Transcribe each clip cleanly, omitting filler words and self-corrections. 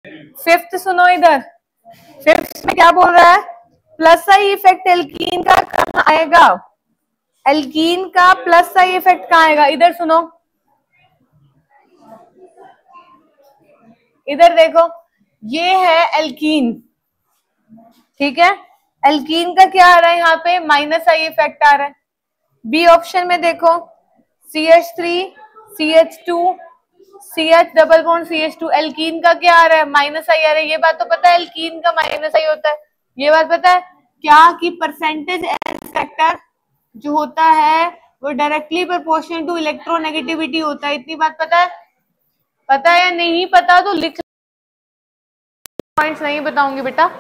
Fifth सुनो इधर, fifth में क्या बोल रहा है, प्लस आई इफेक्ट एल्कीन का कहाँ आएगा, एल्कीन का प्लस आई इफेक्ट कहाँ आएगा, इधर सुनो, इधर देखो, ये है एल्कीन, ठीक है, एल्कीन का क्या आ रहा है यहाँ पे, माइनस आई इफेक्ट आ रहा है। बी ऑप्शन में देखो, CH3 CH2 CH double bond CH2, alkene का क्या आ रहा है, माइनस आई आ रहा है। ये बात तो पता है एल्कीन का माइनस आई होता है, ये बात पता है क्या, कि परसेंटेज एस फैक्टर जो होता है वो डायरेक्टली प्रोपोर्शनल टू इलेक्ट्रोनेगेटिविटी होता है, इतनी बात पता है, पता है या नहीं पता तो लिख, पॉइंट्स नहीं बताऊंगी बेटा,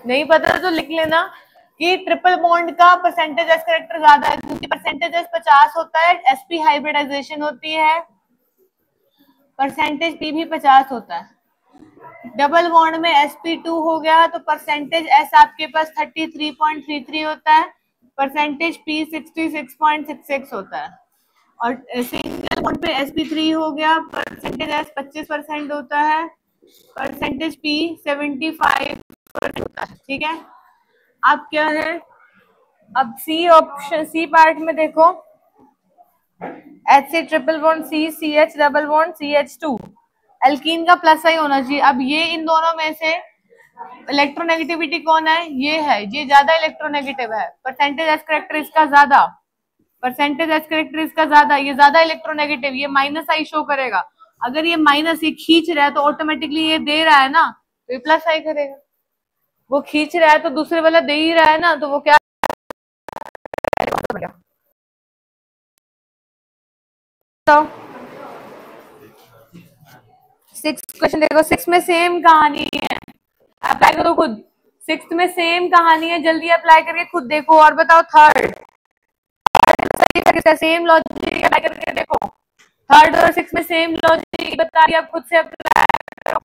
नहीं पता तो लिख लेना कि ट्रिपल बॉन्ड का परसेंटेज एस कैरेक्टर ज्यादा है, क्योंकि परसेंटेज एस 50 होता है, sp हाइब्रिडाइजेशन होती है, परसेंटेज p भी 50 होता है। डबल बॉन्ड में sp2 हो गया तो परसेंटेज s आपके पास 33.33 होता है, परसेंटेज p 66.66 होता है, और सिंगल बॉन्ड पे sp3 हो गया, परसेंटेज s 25% होता है, परसेंटेज p 75% होता है, ठीक है। अब क्या है, अब सी ऑप्शन, सी पार्ट में देखो, HC triple bond C CH double bond CH2, alkene का प्लस आई होना चाहिए। अब ये इन दोनों में से इलेक्ट्रोनेगेटिविटी कौन है, ये ज्यादा इलेक्ट्रोनेगेटिव है, परसेंटेज एस कैरेक्टर इसका ज्यादा, परसेंटेज एस कैरेक्टर इसका ज्यादा, ये ज्यादा इलेक्ट्रोनेगेटिव, ये माइनस आई शो करेगा। अगर ये माइनस ये खींच रहा है तो ऑटोमेटिकली ये दे रहा है ना, तो ये प्लस आई करेगा, वो खींच रहा है तो दूसरे वाला दे ही रहा है ना, तो वो क्या, सिक्स क्वेश्चन देखो, सिक्स में सेम कहानी है, अप्लाई करो खुद, सिक्स में सेम कहानी है, जल्दी अप्लाई करके खुद देखो। और बताओ थर्ड, सेम लॉजिक अप्लाई करके देखो, थर्ड और सिक्स में सेम लॉजिक बता रही, आप खुद से अप्लाई करो।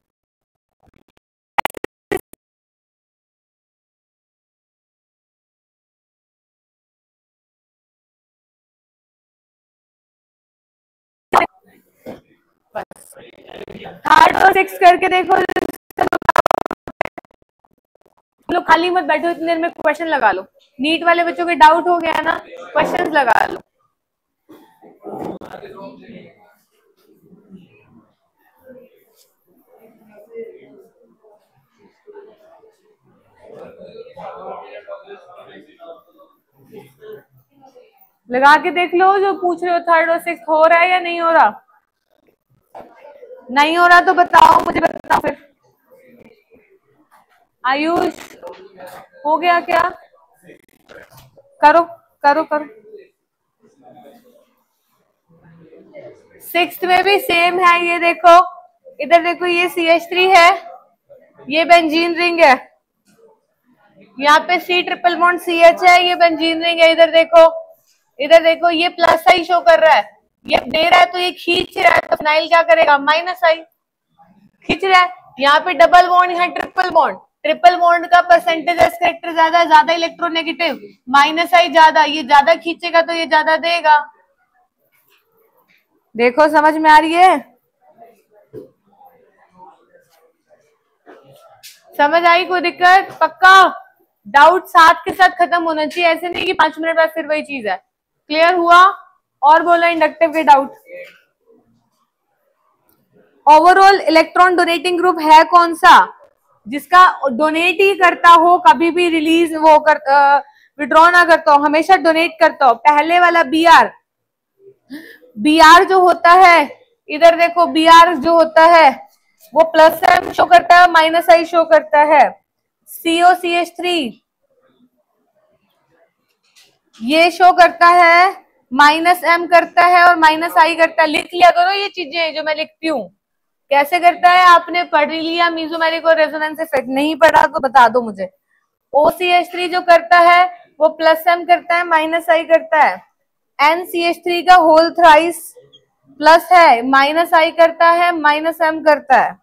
थर्ड और सिक्स करके देखो, लोग खाली मत बैठो इतनी देर में, क्वेश्चन लगा लो, नीट वाले बच्चों के डाउट हो गया ना, क्वेश्चंस लगा लो। लगा के देख लो, जो पूछ रहे हो थर्ड और सिक्स हो रहा है या नहीं हो रहा, नहीं हो रहा तो बताओ, मुझे बताओ फिर। आयुष हो गया क्या, करो करो करो। सिक्स्थ में भी सेम है, ये देखो, इधर देखो, ये CH3 है, ये बेंजीन रिंग है, यहाँ पे C ट्रिपल बॉन्ड CH है, ये बेंजीन रिंग है, इधर देखो, इधर देखो, ये प्लस आई शो कर रहा है, ये दे रहा है तो ये खींच रहा है, तो फिनाइल क्या करेगा, माइनस आई खींच रहा है। यहाँ पे डबल बॉन्ड, यहाँ ट्रिपल बॉन्ड, ट्रिपल बॉन्ड का परसेंटेज एस कैरेक्टर ज्यादा, ज्यादा इलेक्ट्रोनेगेटिव, माइनस आई ज्यादा, ये ज्यादा खींचेगा तो ये ज्यादा देगा। देखो समझ में आ रही है, समझ आई, कोई दिक्कत, पक्का डाउट साथ के साथ खत्म होना चाहिए, ऐसे नहीं कि 5 मिनट बाद फिर वही चीज है। क्लियर हुआ, और बोलो इंडक्टिव के doubt. Overall electron donating group है कौन सा, जिसका डोनेट ही करता हो, कभी भी रिलीज वो कर विड्रॉ ना करता हो, हमेशा डोनेट करता हो, पहले वाला Br, Br जो होता है, इधर देखो Br जो होता है वो प्लस एम शो करता है, माइनस आई शो करता है। COCH3 ये शो करता है, माइनस एम करता है और माइनस आई करता है, लिख लिया करो ये चीजें जो मैं लिखती हूँ, कैसे करता है आपने पढ़ लिया, मीजोमेरिक और रेजोनेंस इफेक्ट, नहीं पढ़ा तो बता दो मुझे। OCH3 जो करता है वो प्लस एम करता है, माइनस आई करता है, NCH3 का होल थ्राइस प्लस है, माइनस आई करता है, माइनस एम करता है।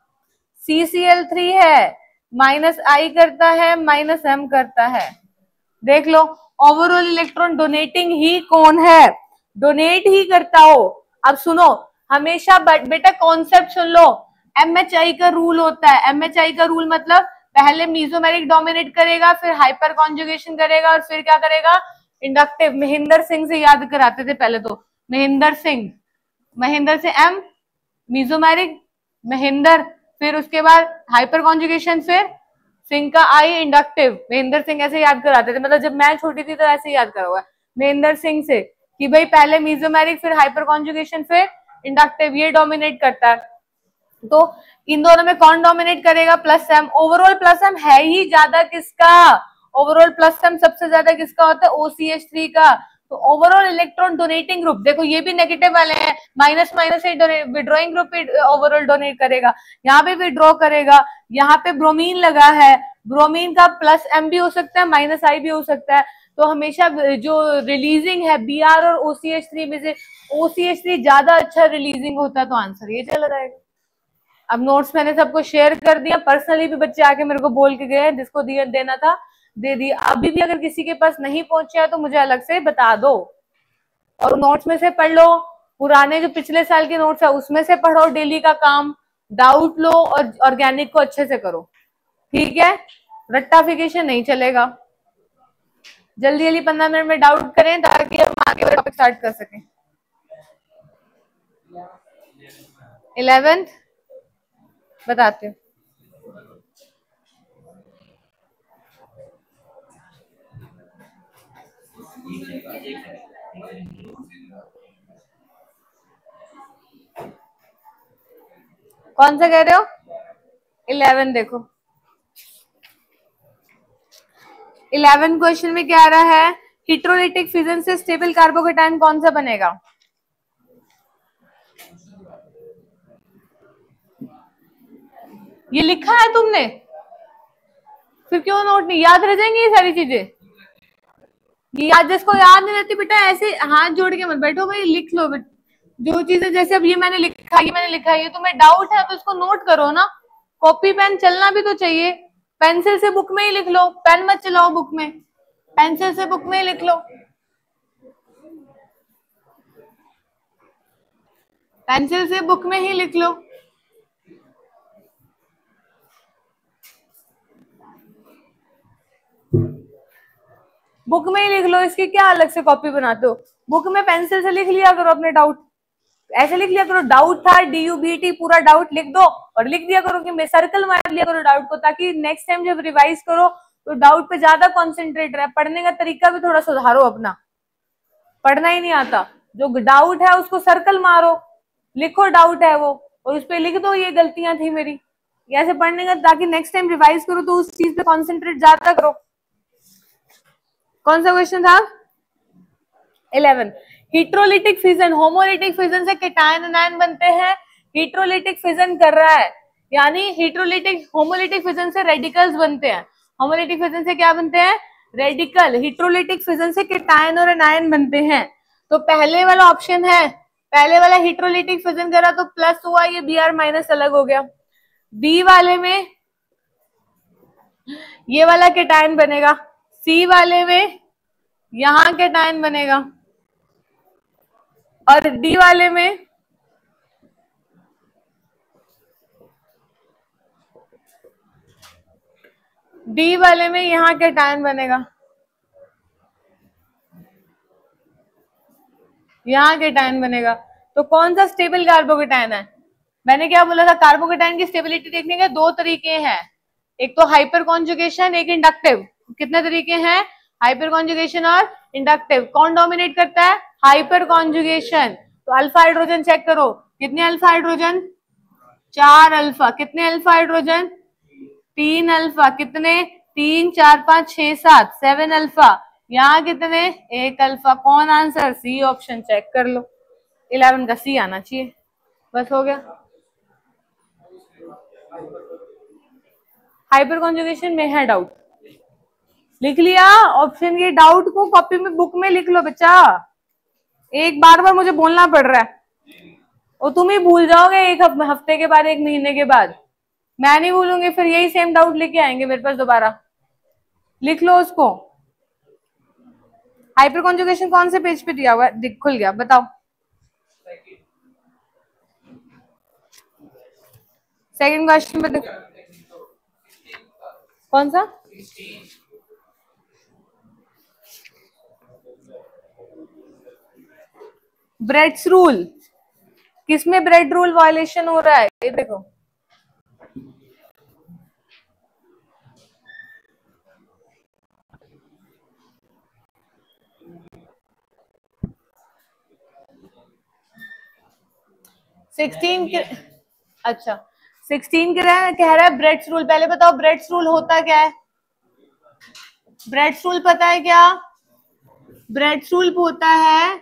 CCl3 है, माइनस आई करता है, माइनस एम करता है। देख लो, ओवरऑल इलेक्ट्रॉन डोनेटिंग ही कौन है, डोनेट ही करता हो। अब सुनो, हमेशा बेटा कॉन्सेप्ट सुन लो, MHI का रूल होता है। MHI का रूल मतलब पहले मीजोमेरिक डोमिनेट करेगा, फिर हाइपर कॉन्जुगेशन करेगा और फिर क्या करेगा, इंडक्टिव। महेंद्र सिंह से याद कराते थे पहले तो, महेंद्र से M मीजोमेरिक, महेंद्र, फिर उसके बाद हाइपर कॉन्जुगेशन, फिर सिंह का I इंडक्टिव। महेंद्र सिंह ऐसे याद कराते थे, मतलब जब मैं छोटी थी तो ऐसे याद करा हुआ है महेंद्र सिंह से कि भाई पहले मीजोमेरिक फिर हाइपर कॉन्जुगेशन फिर इंडक्टिव, ये डोमिनेट करता है। तो इन दोनों में कौन डोमिनेट करेगा, plus M. Overall plus M है ही ज्यादा किसका, ओवरऑल प्लस एम सबसे ज्यादा किसका होता है, OCH3 का। तो ओवरऑल इलेक्ट्रॉन डोनेटिंग ग्रुप, देखो ये भी नेगेटिव वाले हैं, माइनस माइनस से विड्रॉइंग ग्रुप ओवरऑल डोनेट करेगा, यहाँ पे विड्रॉ करेगा। यहाँ पे ब्रोमीन लगा है, ब्रोमीन का प्लस एम भी हो सकता है, माइनस आई भी हो सकता है। तो हमेशा जो रिलीजिंग है BR और OCH3 में से OCH3 ज्यादा अच्छा रिलीजिंग होता है, तो आंसर ये चला जाएगा। अब नोट्स मैंने सबको शेयर कर दिया, पर्सनली भी बच्चे आके मेरे को बोल के गए, जिसको दिया देना था दे दिया। अभी भी अगर किसी के पास नहीं पहुंचा है तो मुझे अलग से बता दो, और नोट्स में से पढ़ लो, पुराने जो पिछले साल के नोट्स है उसमें से पढ़ो, डेली का काम, डाउट लो और ऑर्गेनिक को अच्छे से करो, ठीक है। रट्टाफिकेशन नहीं चलेगा। जल्दी जल्दी 15 मिनट में डाउट करें ताकि हम आगे टॉपिक स्टार्ट कर सकें। 11th बताते हो। कौन सा कह रहे हो, 11 देखो। 11 क्वेश्चन में क्या आ रहा है, हिट्रोलिटिक फिजन से स्टेबल कार्बोकेटायन कौन सा बनेगा। ये लिखा है तुमने, फिर क्यों नोट नहीं, याद रह जाएंगी ये सारी चीजें। ये याद, जिसको याद नहीं रहती बेटा ऐसे हाथ जोड़ के मत बैठो भाई, लिख लो बेटा जो चीजें, जैसे अब ये मैंने लिखा, ये तुम्हें डाउट है तो इसको नोट करो ना। कॉपी पेन चलना भी तो चाहिए, पेंसिल से बुक में ही लिख लो, पेन मत चलाओ बुक में, पेंसिल से बुक में ही लिख लो, पेंसिल से बुक में ही लिख लो। बुक में ही लिख लो, इसकी क्या अलग से कॉपी बनाते हो, बुक में पेंसिल से लिख लिया करो अपने डाउट, ऐसे लिख लिया करो, डाउट था DUBT पूरा डाउट लिख दो और लिख दिया करो कि मैं सर्कल मार लिया करो डाउट को, ताकि नेक्स्ट टाइम जब रिवाइज करो तो डाउट पे ज्यादा कॉन्सेंट्रेट रहे। पढ़ने का तरीका भी थोड़ा सुधारो अपना, पढ़ना ही नहीं आता, जो डाउट है उसको सर्कल मारो, लिखो डाउट है वो, और उस पर लिख दो ये गलतियां थी मेरी, ऐसे पढ़ने का, ताकि नेक्स्ट टाइम रिवाइज करो तो उस चीज पे कॉन्सेंट्रेट ज्यादा करो। कौन सा क्वेश्चन था, 11। हिट्रोलिटिक फिजन, होमोलिटिक फिजन से केटायन एनायन बनते हैं, हिट्रोलिटिक फिजन कर रहा है, यानी हिट्रोलिटिक, होमोलिटिक फिजन से रेडिकल्स बनते हैं, होमोलिटिक फिजन से क्या बनते हैं, रेडिकल। हिट्रोलिटिक फिजन से केटायन और एनायन बनते हैं। तो पहले वाला ऑप्शन है, पहले वाला हिट्रोलिटिक फिजन करा तो प्लस हुआ, ये Br माइनस अलग हो गया। बी वाले में ये वाला केटायन बनेगा, सी वाले में यहां केटायन बनेगा, और डी वाले में यहां केटायन बनेगा, यहां केटायन बनेगा। तो कौन सा स्टेबल कार्बोकेटायन है, मैंने क्या बोला था, कार्बोकेटायन की स्टेबिलिटी देखने के दो तरीके हैं, एक तो हाइपर कॉन्जुगेशन, एक इंडक्टिव। कितने तरीके हैं, हाइपर कॉन्जुगेशन और इंडक्टिव। कौन डोमिनेट करता है, हाइपर कॉन्जुगेशन। तो अल्फा हाइड्रोजन चेक करो, कितने अल्फा हाइड्रोजन, 4 अल्फा, कितने अल्फा हाइड्रोजन, 3 अल्फा, कितने, 3 4 5 6 7, 7 अल्फा, यहाँ कितने, 1 अल्फा। कौन आंसर, सी ऑप्शन, चेक कर लो, 11 का सी आना चाहिए, बस हो गया। हाइपर कॉन्जुगेशन में है डाउट, लिख लिया ऑप्शन, ये डाउट को कॉपी में बुक में लिख लो बच्चा, एक बार बार मुझे बोलना पड़ रहा है, और तुम ही भूल जाओगे एक हफ्ते के बाद, एक महीने के बाद, मैं नहीं भूलूंगी, फिर यही सेम डाउट लेके आएंगे मेरे पास दोबारा। लिख लो उसको। हाइपर कॉन्जुगेशन कौन से पेज पे दिया हुआ है, खुल गया, बताओ। सेकंड क्वेश्चन में देखो, कौन सा? ब्रेड्स रूल, किसमें ब्रेड रूल वायलेशन हो रहा है? ये देखो, अच्छा 16 कह रहा है ब्रेड्स रूल। पहले बताओ ब्रेड्स रूल होता क्या है? ब्रेड्स रूल पता है क्या? ब्रेड्स रूल होता है,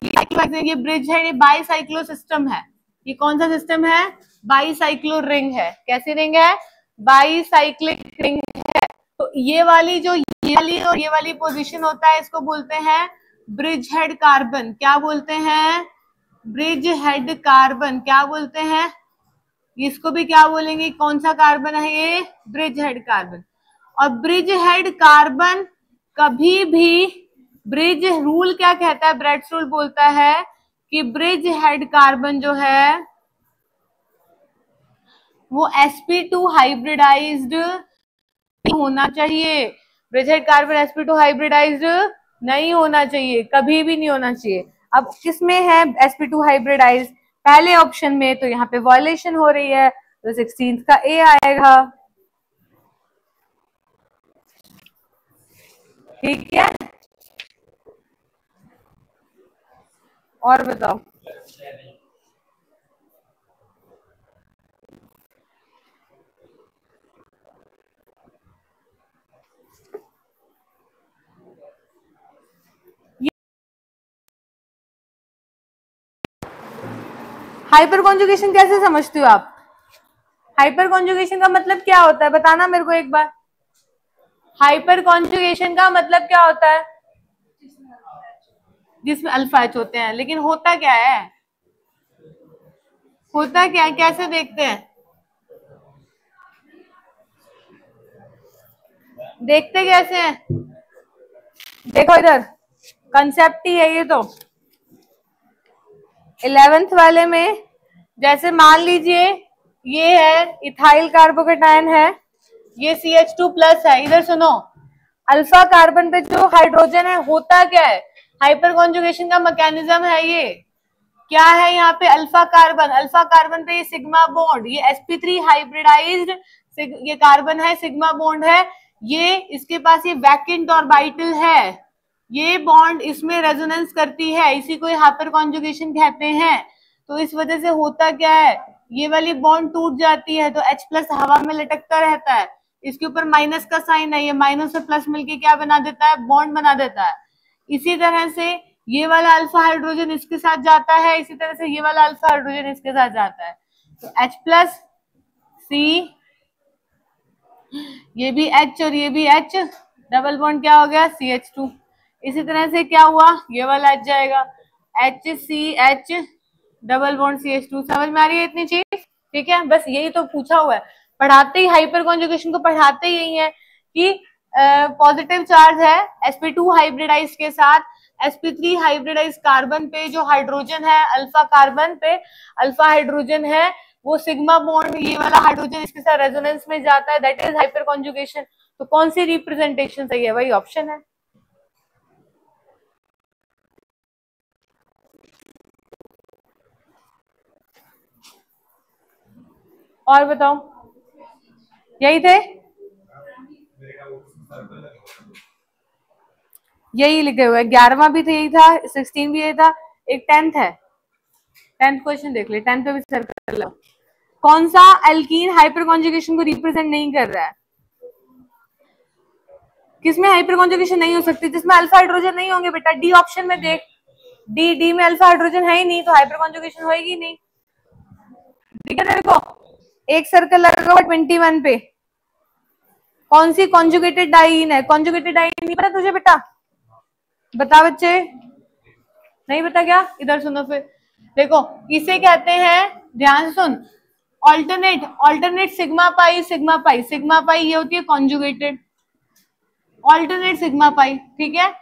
ये ब्रिज है, ये बाईसाइक्लो सिस्टम है। ये कौन सा सिस्टम है? बाईसाइक्लो रिंग है। कैसी रिंग है? बाईसाइक्लिक रिंग है। तो ये वाली जो ये वाली और ये वाली पोजीशन होता है, इसको बोलते हैं ब्रिज हेड कार्बन। क्या बोलते हैं? Bridge head carbon. क्या बोलते हैं? इसको भी क्या बोलेंगे? कौन सा कार्बन है ये? Bridge head carbon. और ब्रिज हेड कार्बन कभी भी, ब्रिज रूल क्या कहता है? ब्रेड्स रूल बोलता है कि ब्रिज हेड कार्बन जो है वो sp2 हाइब्रिडाइज्ड होना चाहिए। Bridge head carbon sp2 hybridised नहीं होना चाहिए, कभी भी नहीं होना चाहिए। अब किसमें है sp2 हाइब्रिडाइज? पहले ऑप्शन में, तो यहाँ पे वायलेशन हो रही है, तो 16 का ए आएगा। ठीक है, और बताओ। हाइपर कॉन्जुगेशन कैसे समझते हो आप? हाइपर कॉन्जुगेशन का मतलब क्या होता है, बताना मेरे को एक बार। हाइपर कॉन्जुगेशन का मतलब क्या होता है? जिसमें अल्फा एच होते हैं। लेकिन होता क्या है? होता क्या है, कैसे देखते हैं? देखते कैसे हैं? देखो इधर, कंसेप्ट ही है ये। तो 11th वाले में जैसे मान लीजिए ये है इथाइल कार्बोकेटायन है, ये CH2 प्लस है। इधर सुनो, अल्फा कार्बन पे जो हाइड्रोजन है, होता क्या है? हाइपर कॉन्जुगेशन का मैकेनिज्म है ये। क्या है यहाँ पे? अल्फा कार्बन, अल्फा कार्बन पे ये सिग्मा बॉन्ड, ये sp3 हाइब्रिडाइज्ड ये कार्बन है, सिग्मा बॉन्ड है। ये इसके पास ये वैकेंट ऑर्बिटल है, ये बॉन्ड इसमें रेजोनेंस करती है, इसी को हाइपर कॉन्जुगेशन कहते हैं। तो इस वजह से होता क्या है, ये वाली बॉन्ड टूट जाती है, तो H प्लस हवा में लटकता रहता है। इसके ऊपर माइनस का साइन है, ये माइनस से प्लस मिलके क्या बना देता है? बॉन्ड बना देता है। इसी तरह से ये वाला अल्फा हाइड्रोजन इसके साथ जाता है, इसी तरह से ये वाला अल्फा हाइड्रोजन इसके साथ जाता है। तो H प्लस सी, ये भी H और ये भी H, डबल बॉन्ड क्या हो गया? CH2। इसी तरह से क्या हुआ? ये वाला H जाएगा, HCH डबल बॉन्ड CH2। समझ में आ रही है इतनी चीज? ठीक है, बस यही तो पूछा हुआ है। पढ़ाते ही हाइपर कॉन्जुगेशन को पढ़ाते ही यही है कि पॉजिटिव चार्ज है sp2 हाइब्रिडाइज के साथ, sp3 हाइब्रिडाइज कार्बन पे जो हाइड्रोजन है, अल्फा कार्बन पे अल्फा हाइड्रोजन है, वो सिग्मा बॉन्ड ये वाला हाइड्रोजन इसके साथ रेजोनेंस में जाता है, दैट इज हाइपर कॉन्जुगेशन। तो कौन सी रिप्रेजेंटेशन सही है? वही ऑप्शन है। और बताओ, यही थे, यही लिखे हुए। 11वां भी यही था, 16 भी यही था, एक 10th है। 10th क्वेश्चन देख ले, 10th पे भी सर्कल लो। कौन सा एल्कीन हाइपर कॉन्जुगेशन को रिप्रेजेंट नहीं कर रहा है? किसमें हाइपर कॉन्जुगेशन नहीं हो सकती? जिसमें अल्फा हाइड्रोजन नहीं होंगे बेटा। डी ऑप्शन में देख, डी में अल्फा हाइड्रोजन है ही नहीं, तो हाइपर कॉन्जुगेशन होएगी नहीं। ठीक है, देखो एक सर्कल लगा हुआ 21 पे। कौन सी कॉन्जुगेटेड डाइन है? कॉन्जुगेटेड डाइन नहीं पता तुझे बेटा? बता बच्चे, नहीं बता क्या? इधर सुनो फिर, देखो इसे कहते हैं, ध्यान से सुन, alternate, alternate sigma pi, sigma pi, sigma pi ये होती है कॉन्जुगेटेड, ऑल्टरनेट सिग्मा पाई। ठीक है,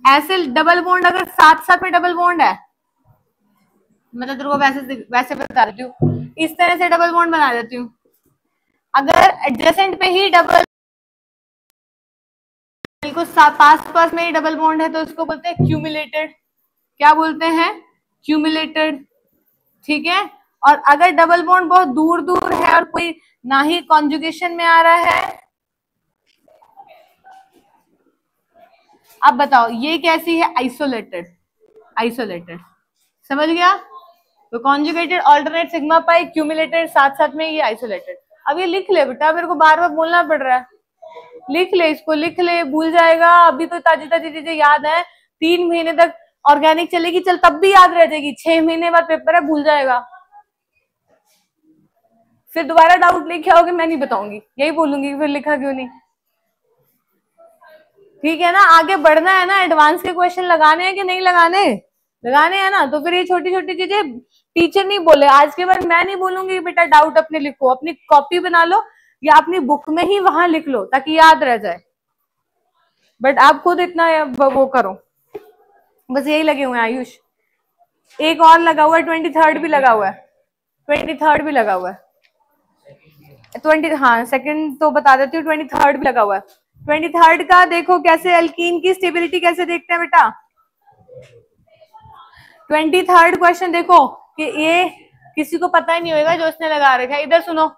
ऐसे डबल बॉन्ड अगर साथ साथ में डबल बॉन्ड है, मतलब तेरे को वैसे वैसे बता देती हूँ, इस तरह से डबल बॉन्ड बना देती हूँ। अगर एडजेसेंट पे ही डबल, बिल्कुल पास पास में ही डबल बॉन्ड है तो उसको बोलते हैं क्यूमुलेटेड। क्या बोलते हैं? क्यूमुलेटेड। ठीक है। और अगर डबल बॉन्ड बहुत दूर दूर है और कोई ना ही कॉन्जुगेशन में आ रहा है, अब बताओ ये कैसी है? आइसोलेटेड। आइसोलेटेड, समझ गया? तो कॉन्जुगेटेड, ऑल्टरनेट, सिग्मा पाई, क्यूमुलेटेड, साथ साथ में ये आइसोलेटेड। अब ये लिख ले बेटा, मेरे को बार बार बोलना पड़ रहा है। लिख ले इसको, लिख ले, भूल जाएगा। अभी तो ताजी ताजी चीजें याद है, 3 महीने तक ऑर्गेनिक चलेगी, चल तब भी याद रह जाएगी, 6 महीने बाद पेपर है, भूल जाएगा। फिर दोबारा डाउट लेके आओगे, मैं नहीं बताऊंगी, यही बोलूंगी फिर लिखा क्यों नहीं। ठीक है ना, आगे बढ़ना है ना, एडवांस के क्वेश्चन लगाने हैं कि नहीं लगाने? लगाने हैं ना, तो फिर ये छोटी छोटी चीजें टीचर नहीं बोले, आज के बाद मैं नहीं बोलूंगी बेटा डाउट अपने लिखो, अपनी कॉपी बना लो या अपनी बुक में ही वहां लिख लो ताकि याद रह जाए। बट आप खुद इतना वो करो, बस यही लगे हुए हैं आयुष। एक और लगा हुआ है, 23rd भी लगा हुआ है, 23rd भी लगा हुआ है, 20, हाँ सेकंड तो बता देती हूँ, 23rd भी लगा हुआ है। 23rd का देखो कैसे, अल्कीन की स्टेबिलिटी कैसे देखते हैं बेटा। 23rd क्वेश्चन देखो कि ये किसी को पता ही नहीं होगा जो उसने लगा रखा है। इधर सुनो,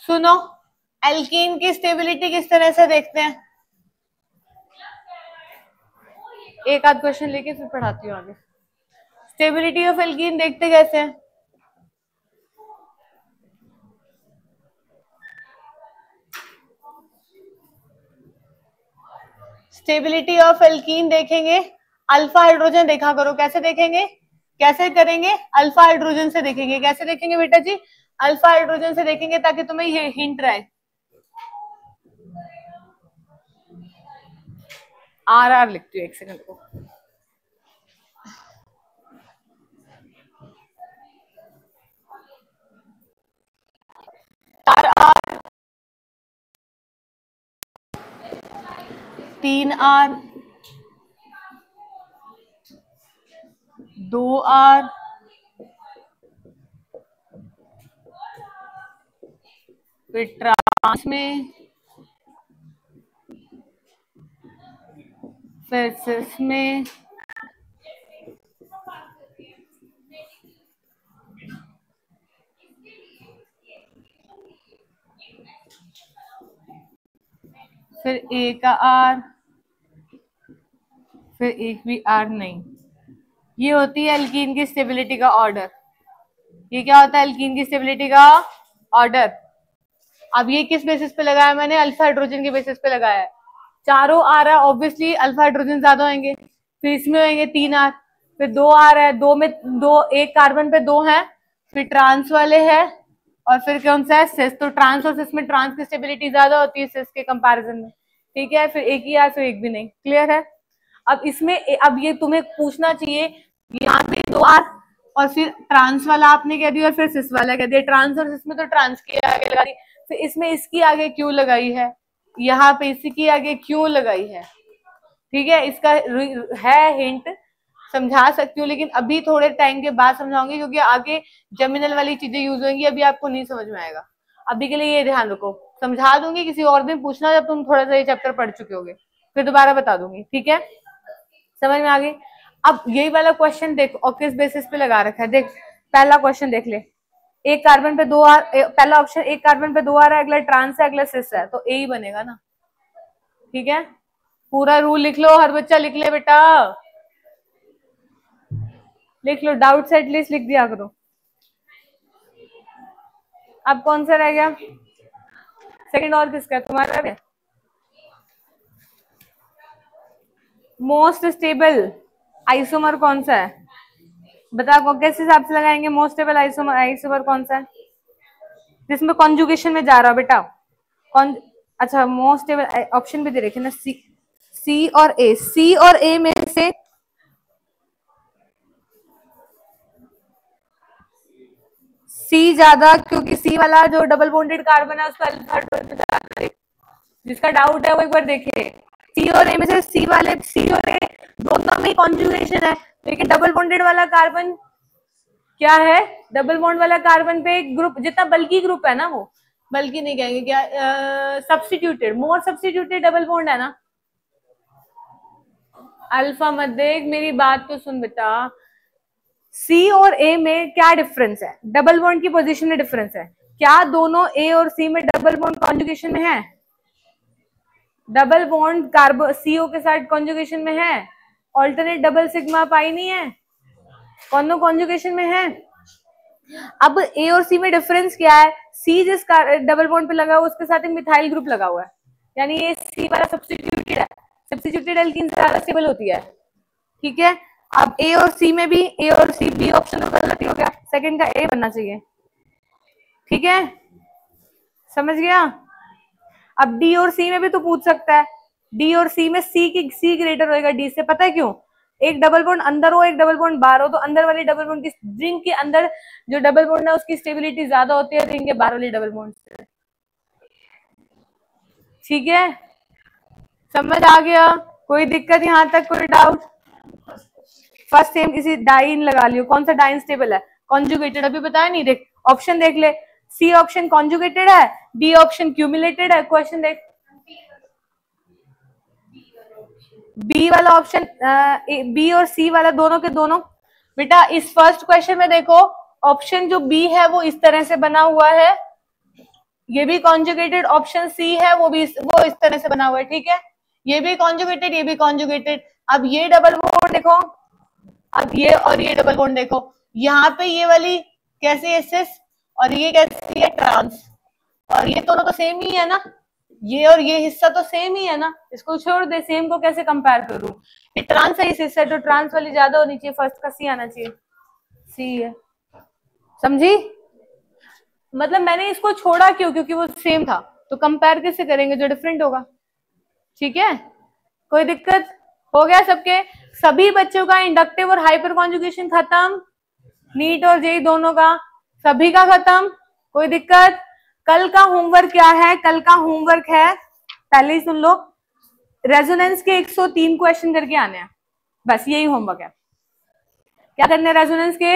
सुनो, एल्कीन की स्टेबिलिटी किस तरह से देखते हैं? एक आध क्वेश्चन लेके फिर पढ़ाती हूँ आगे। स्टेबिलिटी ऑफ एल्कीन देखते कैसे हैं? स्टेबिलिटी ऑफ एल्कीन देखेंगे, अल्फा हाइड्रोजन देखा करो। कैसे देखेंगे? कैसे करेंगे? अल्फा हाइड्रोजन से देखेंगे। कैसे देखेंगे बेटा जी? अल्फा हाइड्रोजन से देखेंगे ताकि तुम्हें ये हिंट रहे। RR लिखती हूँ, एक सेकंड को। RR, 3R, 2R, फिर ट्रांस में, फिर सिस में, फिर ए का R, फिर एक भी R नहीं। ये होती है एल्कीन की स्टेबिलिटी का ऑर्डर। ये क्या होता है? एल्कीन की स्टेबिलिटी का ऑर्डर। अब ये किस बेसिस पे लगाया मैंने? अल्फा हाइड्रोजन के बेसिस पे लगाया है। चारों आ रहा है, ऑब्वियसली अल्फा हाइड्रोजन ज्यादा होंगे, फिर इसमें होंगे 3R, फिर 2R है, दो में दो, एक कार्बन पे 2 है, फिर ट्रांस वाले है, और फिर कौन सा है? सिस। तो ट्रांस और सिस में ट्रांस की स्टेबिलिटी ज्यादा होती है सिस के कंपैरिजन में। ठीक है, फिर एक ही आर, फिर एक भी नहीं। क्लियर है? अब इसमें अब ये तुम्हें पूछना चाहिए, यहाँ पे 2R और फिर ट्रांस वाला आपने कह दिया और फिर सिस वाला कह दिया। ट्रांस और सिस में तो ट्रांस के आगे लगा दी, फिर इसमें इसकी आगे क्यों लगाई है, यहाँ पे इसकी आगे क्यों लगाई है। ठीक है, इसका है हिंट, समझा सकती हूँ, लेकिन अभी थोड़े टाइम के बाद समझाऊंगी क्योंकि आगे जर्मिनल वाली चीजें यूज होंगी, अभी आपको नहीं समझ में आएगा। अभी के लिए ये ध्यान रखो, समझा दूंगी किसी और दिन पूछना जब तुम थोड़ा सा ये चैप्टर पढ़ चुके होगे, फिर दोबारा बता दूंगी। ठीक है, समझ में आ गई? अब यही वाला क्वेश्चन देखो और किस बेसिस पे लगा रखा है। देख पहला क्वेश्चन देख ले, एक कार्बन पे 2R, पहला ऑप्शन एक कार्बन पे 2R है, अगला ट्रांस है, अगला सिस है, तो ए ही बनेगा ना। ठीक है, पूरा रूल लिख लो, हर बच्चा लिख ले बेटा, लिख लो, डाउट से एटलीस्ट लिख दिया करो। अब कौन सा रह गया? सेकंड और किसका है? तुम्हारा है। मोस्ट स्टेबल आइसोमर कौन सा है? बताओ किस हिसाब से लगाएंगे? मोस्ट स्टेबल आइसोमर, आइसोमर कौन सा है जिसमें कॉन्जुगेशन में जा रहा बेटा? अच्छा, मोस्ट स्टेबल ऑप्शन भी दे रखे ना, सी और ए। सी और ए में से सी ज्यादा, क्योंकि सी वाला जो डबल बॉन्डेड कार्बन है उसका अल्फा हाइड्रोजन ज्यादा है। जिसका डाउट है वो एक बार देखे, सी और ए में से सी वाले, सी और ए दोनों में कॉन्जुगेशन है, लेकिन डबल बॉन्डेड वाला कार्बन क्या है, डबल बॉन्ड वाला कार्बन पे एक ग्रुप, जितना बल्कि ग्रुप है ना, वो बल्कि नहीं कहेंगे, क्या सब्स्टिट्यूटेड, मोर सब्स्टिट्यूटेड डबल बॉन्ड है ना। अल्फा मत देख, मेरी बात तो सुन बेटा। सी और ए में क्या डिफरेंस है, डबल बॉन्ड की पोजीशन में डिफरेंस है। क्या दोनों ए और सी में डबल बॉन्ड कॉन्जुगेशन में है? डबल बॉन्ड कार्बो सीओ के साथ कॉन्जुगेशन में है। ऑल्टरनेट डबल सिग्मा पाई नहीं है, कौन कॉन्जुगेशन में है। अब ए और सी में डिफरेंस क्या है, सी जिस डबल बॉन्ड पे लगा हुआ उसके साथ एक मिथाइल ग्रुप लगा हुआ है, यानी ये सी वाला सब्स्टिट्यूटेड है। सब्स्टिट्यूटेड एल्कीन ज्यादा स्टेबल होती है, ठीक है। अब ए और सी में भी, ए और सी बी ऑप्शन तो गलत हो गया, सेकंड का ए बनना चाहिए, ठीक है, समझ गया। अब डी और सी में भी तो पूछ सकता है, डी और सी में सी ग्रेटर होएगा डी से, पता है क्यों? एक डबल बॉन्ड अंदर हो, एक डबल बॉन्ड बाहर हो, तो अंदर वाली डबल बॉन्ड की, रिंग के अंदर जो डबल बॉन्ड है उसकी स्टेबिलिटी ज्यादा होती है रिंग के बाहर वाली डबल बॉन्ड से, ठीक है, समझ आ गया? कोई दिक्कत यहां तक, कोई डाउट? फर्स्ट सेम किसी डाइन लगा लियो, कौन सा डाइन स्टेबल है? कॉन्जुगेटेड, अभी बताया नहीं, देख ऑप्शन देख ले, सी ऑप्शन कॉन्जुगेटेड है, डी ऑप्शन क्यूमुलेटेड है, क्वेश्चन देख। बी वाला ऑप्शन, बी और सी वाला दोनों के दोनों बेटा, इस फर्स्ट क्वेश्चन में देखो ऑप्शन जो बी है वो इस तरह से बना हुआ है, ये भी कॉन्जुगेटेड, ऑप्शन सी है वो इस तरह से बना हुआ है, ठीक है, ये भी कॉन्जुगेटेड, ये भी कॉन्जुगेटेड। अब ये डबल बॉन्ड देखो, अब ये और ये डबल बॉन्ड देखो, यहाँ पे ये वाली कैसे एसएस और ये कैसे है ट्रांस, और ये दोनों तो सेम ही है ना, ये और ये हिस्सा तो सेम ही है ना, इसको छोड़ दे, सेम को कैसे कंपेयर करूं, ये ट्रांस है इस हिस्से, तो ट्रांस वाली ज्यादा होनी चाहिए, फर्स्ट का सी आना चाहिए, सी है, समझी? मतलब मैंने इसको छोड़ा क्यों, क्योंकि वो सेम था, तो कंपेयर कैसे करेंगे, जो डिफरेंट होगा, ठीक है। कोई दिक्कत हो गया सबके? सभी बच्चों का इंडक्टिव और हाइपर कॉन्जुगेशन खत्म, नीट और जेई दोनों का, सभी का खत्म, कोई दिक्कत? कल का होमवर्क क्या है? कल का होमवर्क है, पहले ही सुन लो, रेजोनेंस के 103 क्वेश्चन करके आने हैं, बस यही होमवर्क है। क्या करना है? रेजोनेंस के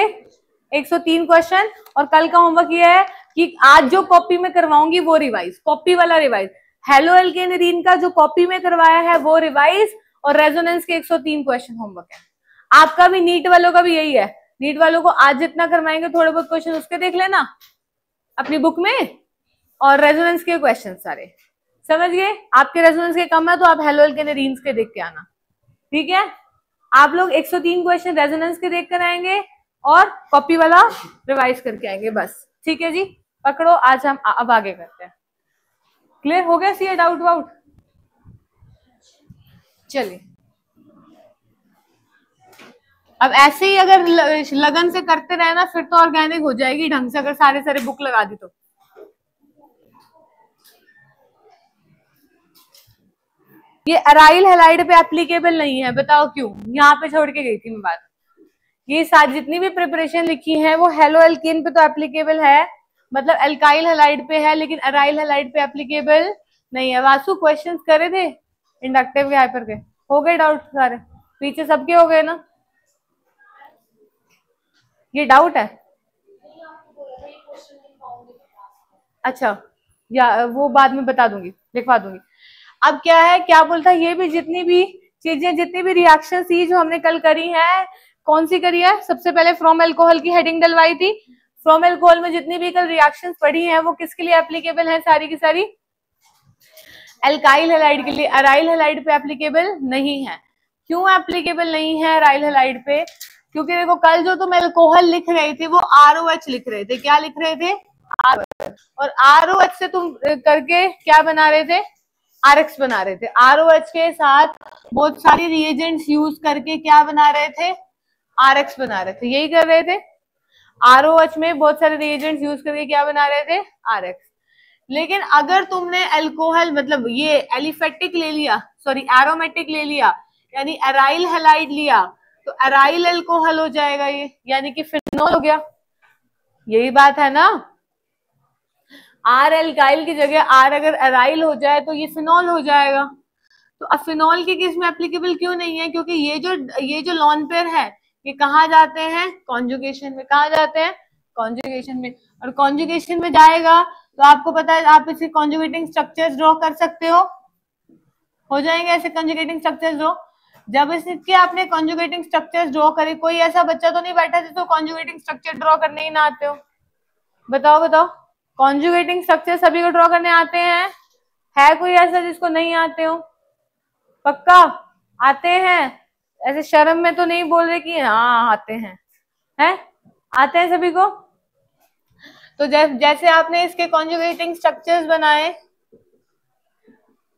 103 क्वेश्चन, और कल का होमवर्क ये है कि आज जो कॉपी में करवाऊंगी वो रिवाइज, कॉपी वाला रिवाइज, हेलो एल्केन का जो कॉपी में करवाया है वो रिवाइज, और रेजोनेंस के 103 क्वेश्चन होमवर्क है। आपका भी, नीट वालों का भी यही है, नीट वालों को आज जितना करवाएंगे थोड़े बहुत क्वेश्चन उसके देख लेना अपनी बुक में, और रेजोनेंस के क्वेश्चन सारे समझ गए। आपके रेजोनेंस के कम है तो आप हेलो एल्केन के देख के आना, ठीक है। आप लोग 103 क्वेश्चन रेजोनेंस के देख कर आएंगे और कॉपी वाला रिवाइज करके आएंगे, बस, ठीक है जी। पकड़ो, आज हम अब आगे करते हैं। क्लियर हो गया? सी डाउट वाउट? चलिए, अब ऐसे ही अगर लगन से करते रहे ना, फिर तो ऑर्गेनिक हो जाएगी ढंग से, अगर सारे सारे बुक लगा दी तो। ये अराइल हैलाइड पे एप्लीकेबल नहीं है, बताओ क्यों? यहाँ पे छोड़ के गई थी मैं बात। ये सारी जितनी भी प्रिपरेशन लिखी है वो हेलो एल्केन पे तो एप्लीकेबल है, मतलब एल्काइल हैलाइड पे है, लेकिन अराइल हैलाइड पे एप्लीकेबल नहीं है। वासु क्वेश्चंस करे थे इंडक्टिव के हाइपर के, हो गए डाउट सारे पीछे सबके हो गए ना? ये डाउट है? अच्छा, या वो बाद में बता दूंगी, लिखवा दूंगी। अब क्या है, क्या बोलता है, ये भी जितनी भी चीजें, जितनी भी रिएक्शन थी जो हमने कल करी है, कौन सी करी है? सबसे पहले फ्रॉम अल्कोहल की हेडिंग डलवाई थी। फ्रॉम अल्कोहल में जितनी भी कल रिएक्शंस पढ़ी हैं वो किसके लिए एप्लीकेबल है? सारी की सारी एल्काइल हैलाइड के लिए। अराइल हैलाइड पे एप्लीकेबल नहीं है। क्यों एप्लीकेबल नहीं है अराइल हैलाइड पे? क्योंकि देखो कल जो तुम अल्कोहल लिख रहे थे वो ROH लिख रहे थे। क्या लिख रहे थे? और ROH से तुम करके क्या बना रहे थे? RX बना रहे थे। ROH के साथ बहुत सारी रिएजेंट्स यूज करके क्या बना रहे थे? RX बना रहे थे। यही कर रहे थे। ROH में बहुत सारे रिएजेंट्स यूज करके क्या बना रहे थे? RX। लेकिन अगर तुमने अल्कोहल मतलब ये एलिफेटिक ले लिया, सॉरी एरोमेटिक ले लिया, यानी अराइल हैलाइड लिया, तो अराइल अल्कोहल हो जाएगा ये, यानी कि फिनॉल हो गया। यही बात है ना? R एल्काइल की जगह R अगर अराइल हो जाए तो ये फिनॉल हो जाएगा। तो अब फिनॉल के केस में एप्लीकेबल क्यों नहीं है? क्योंकि ये जो लॉन पेयर है ये कहाँ जाते हैं? कॉन्जुगेशन में। कहाँ जाते हैं? कॉन्जुगेशन में। और कॉन्जुगेशन में जाएगा तो आपको पता है आप इसके कॉन्जुगेटिंग स्ट्रक्चर्स ड्रॉ कर सकते हो जाएंगे ऐसे कॉन्जुगेटिंग स्ट्रक्चर्स ड्रॉ। जब इसके आपने कॉन्जुगेटिंग स्ट्रक्चर्स ड्रॉ करे, कोई ऐसा बच्चा तो नहीं बैठा जिसको कॉन्जुगेटिंग स्ट्रक्चर ड्रॉ करने ही ना आते हो? बताओ बताओ, कॉन्जुगेटिंग स्ट्रक्चर सभी को ड्रॉ करने आते हैं? है कोई ऐसा जिसको नहीं आते हो? पक्का आते हैं? ऐसे शर्म में तो नहीं बोल रहे कि हाँ आते हैं आते हैं सभी को? तो जैसे आपने इसके कॉन्जुगेटिंग स्ट्रक्चर्स बनाए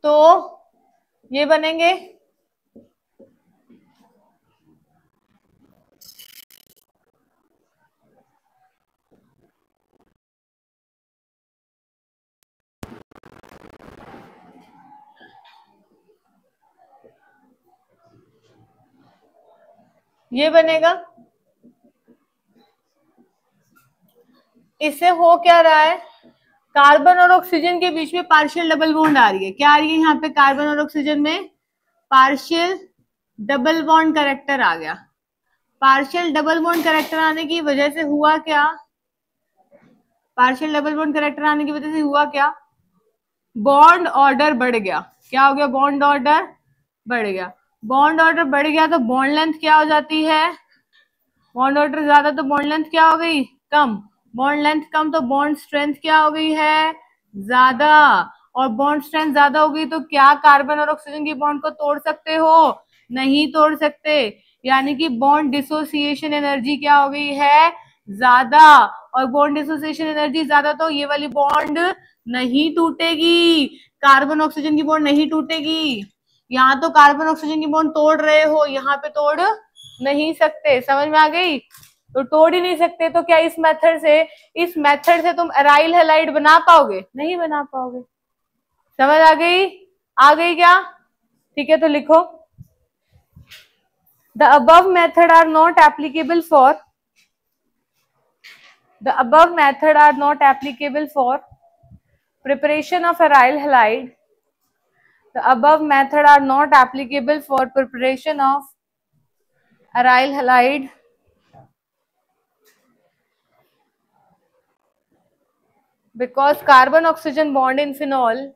तो ये बनेंगे। ये बनेगा। इससे हो क्या रहा है? कार्बन और ऑक्सीजन के बीच में पार्शियल डबल बॉन्ड आ रही है। क्या आ रही है यहाँ पे? कार्बन और ऑक्सीजन में पार्शियल डबल बॉन्ड कैरेक्टर आ गया। पार्शियल डबल बॉन्ड कैरेक्टर आने की वजह से हुआ क्या? पार्शियल डबल बॉन्ड कैरेक्टर आने की वजह से हुआ क्या? बॉन्ड ऑर्डर बढ़ गया। क्या हो गया? बॉन्ड ऑर्डर बढ़ गया। बॉन्ड ऑर्डर बढ़ गया तो बॉन्ड लेंथ क्या हो जाती है? बॉन्ड ऑर्डर ज्यादा तो बॉन्ड लेंथ क्या हो गई? कम। बॉन्ड लेंथ कम तो बॉन्ड स्ट्रेंथ क्या हो गई है? ज्यादा। और बॉन्ड स्ट्रेंथ ज्यादा हो गई तो क्या कार्बन और ऑक्सीजन की बॉन्ड को तोड़ सकते हो? नहीं तोड़ सकते। यानी कि बॉन्ड डिसोसिएशन एनर्जी क्या हो गई है? ज्यादा। और बॉन्ड डिसोसिएशन एनर्जी ज्यादा तो ये वाली बॉन्ड नहीं टूटेगी। कार्बन ऑक्सीजन की बॉन्ड नहीं टूटेगी। यहाँ तो कार्बन ऑक्सीजन की बॉन्ड तोड़ रहे हो, यहाँ पे तोड़ नहीं सकते। समझ में आ गई? तो तोड़ ही नहीं सकते तो क्या इस मेथड से तुम एराइल हैलाइड बना पाओगे? नहीं बना पाओगे। समझ आ गई? आ गई क्या? ठीक है, तो लिखो the above method are not applicable for preparation of aryl halide. The above method are not applicable for preparation of aryl halide because carbon oxygen bond in phenol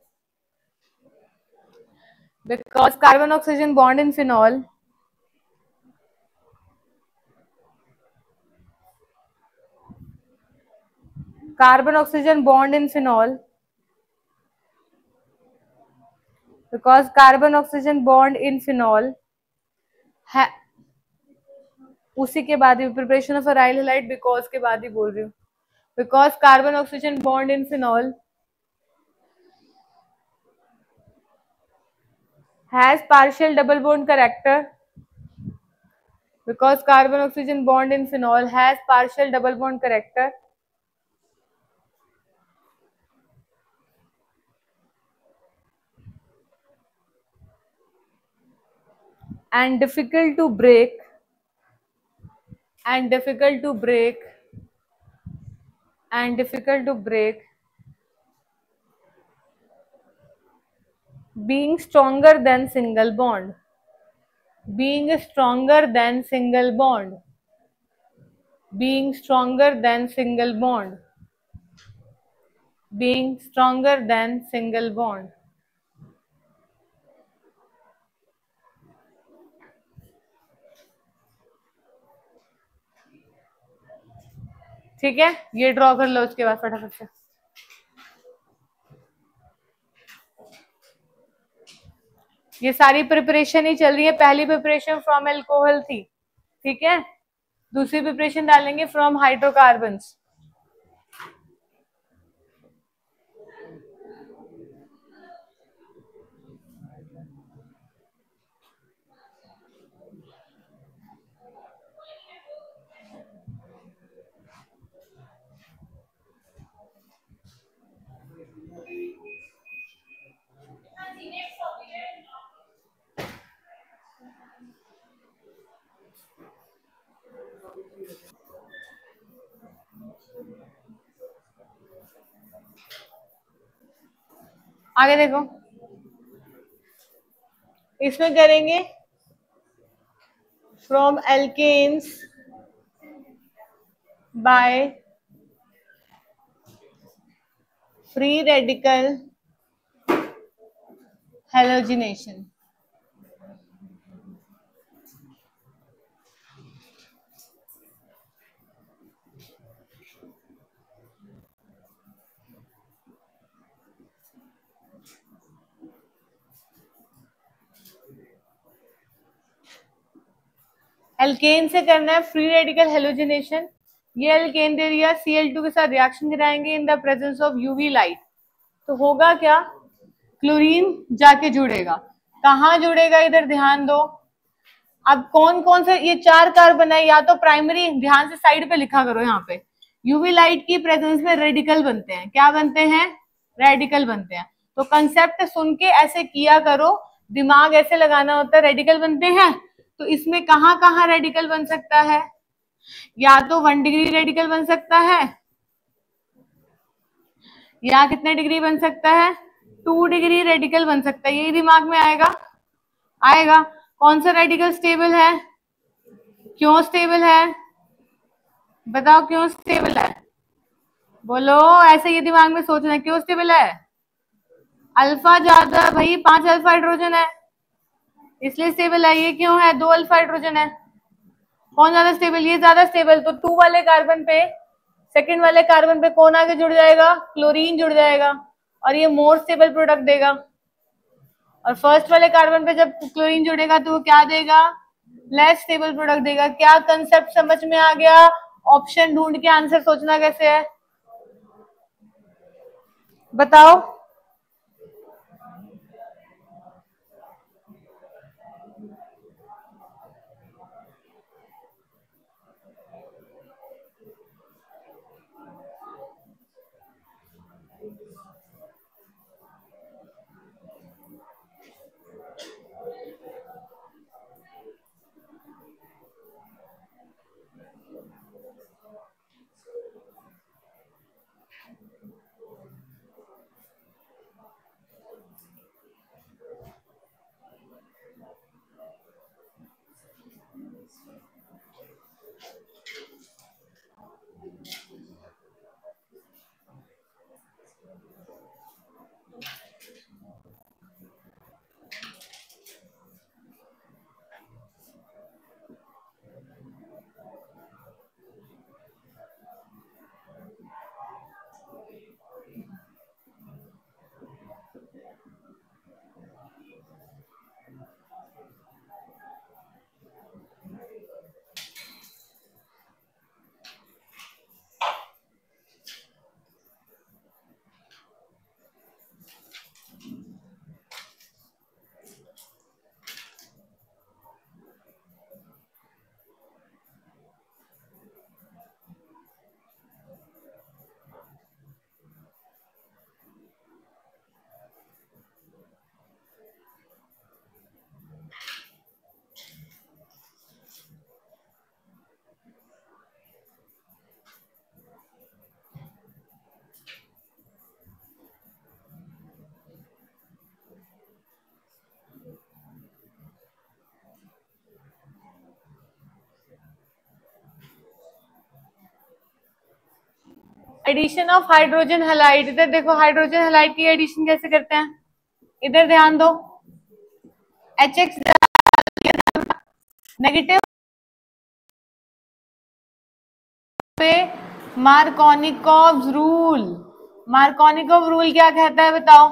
है। उसी के बाद ही preparation of aryl halide because के बाद ही बोल रही हूँ। Because carbon oxygen bond in phenol has partial double bond character. Because carbon oxygen bond in phenol has partial double bond character and difficult to break being stronger than single bond being stronger than single bond being stronger than single bond being stronger than single bond ठीक है, ये draw कर लो उसके बाद फटाफट से। ये सारी प्रिपरेशन ही चल रही है। पहली प्रिपरेशन फ्रॉम एल्कोहल थी, ठीक है। दूसरी प्रिपरेशन डालेंगे फ्रॉम हाइड्रोकार्बन्स। आगे देखो, इसमें करेंगे from alkanes by free radical halogenation. Alkane से करना है फ्री रेडिकल हेलोजिनेशन। ये एल्केन दे दिया, Cl2 के साथ रिएक्शन कराएंगे in the presence of UV light. तो होगा क्या, क्लोरीन जाके जुड़ेगा। कहाँ जुड़ेगा, इधर ध्यान दो। अब कौन कौन से, ये 4 कार्बन है, या तो प्राइमरी, ध्यान से साइड पे लिखा करो यहाँ पे, यूवी लाइट की प्रेजेंस में रेडिकल बनते हैं। क्या बनते हैं, रेडिकल बनते हैं। तो कंसेप्ट सुन के ऐसे किया करो, दिमाग ऐसे लगाना होता है। रेडिकल बनते हैं तो इसमें कहाँ कहाँ रेडिकल बन सकता है, या तो 1 डिग्री रेडिकल बन सकता है, या कितने डिग्री बन सकता है, 2 डिग्री रेडिकल बन सकता है। यही दिमाग में आएगा, आएगा। कौन सा रेडिकल स्टेबल है, क्यों स्टेबल है, बताओ क्यों स्टेबल है, बोलो। ऐसे ये दिमाग में सोचना है, क्यों स्टेबल है। अल्फा ज्यादा भाई, 5 अल्फा हाइड्रोजन है इसलिए स्टेबल है। ये क्यों है, 2 अल्फा हाइड्रोजन है। कौन ज्यादा स्टेबल, ये ज्यादा स्टेबल। तो 2 वाले कार्बन पे, सेकंड वाले कार्बन पे कौन आगे जुड़ जाएगा, क्लोरीन जुड़ जाएगा, और ये मोर स्टेबल प्रोडक्ट देगा। और फर्स्ट वाले कार्बन पे जब क्लोरीन जुड़ेगा तो वो क्या देगा, लेस स्टेबल प्रोडक्ट देगा। क्या कंसेप्ट समझ में आ गया। ऑप्शन ढूंढ के आंसर सोचना कैसे है, बताओ। Addition of hydrogen halide. इधर देखो, हाइड्रोजन हैलाइड की एडिशन कैसे करते हैं, इधर ध्यान दो। HX नेगेटिव पे मार्कोनिकॉव रूल। मार्कोनिकॉव रूल क्या कहता है, बताओ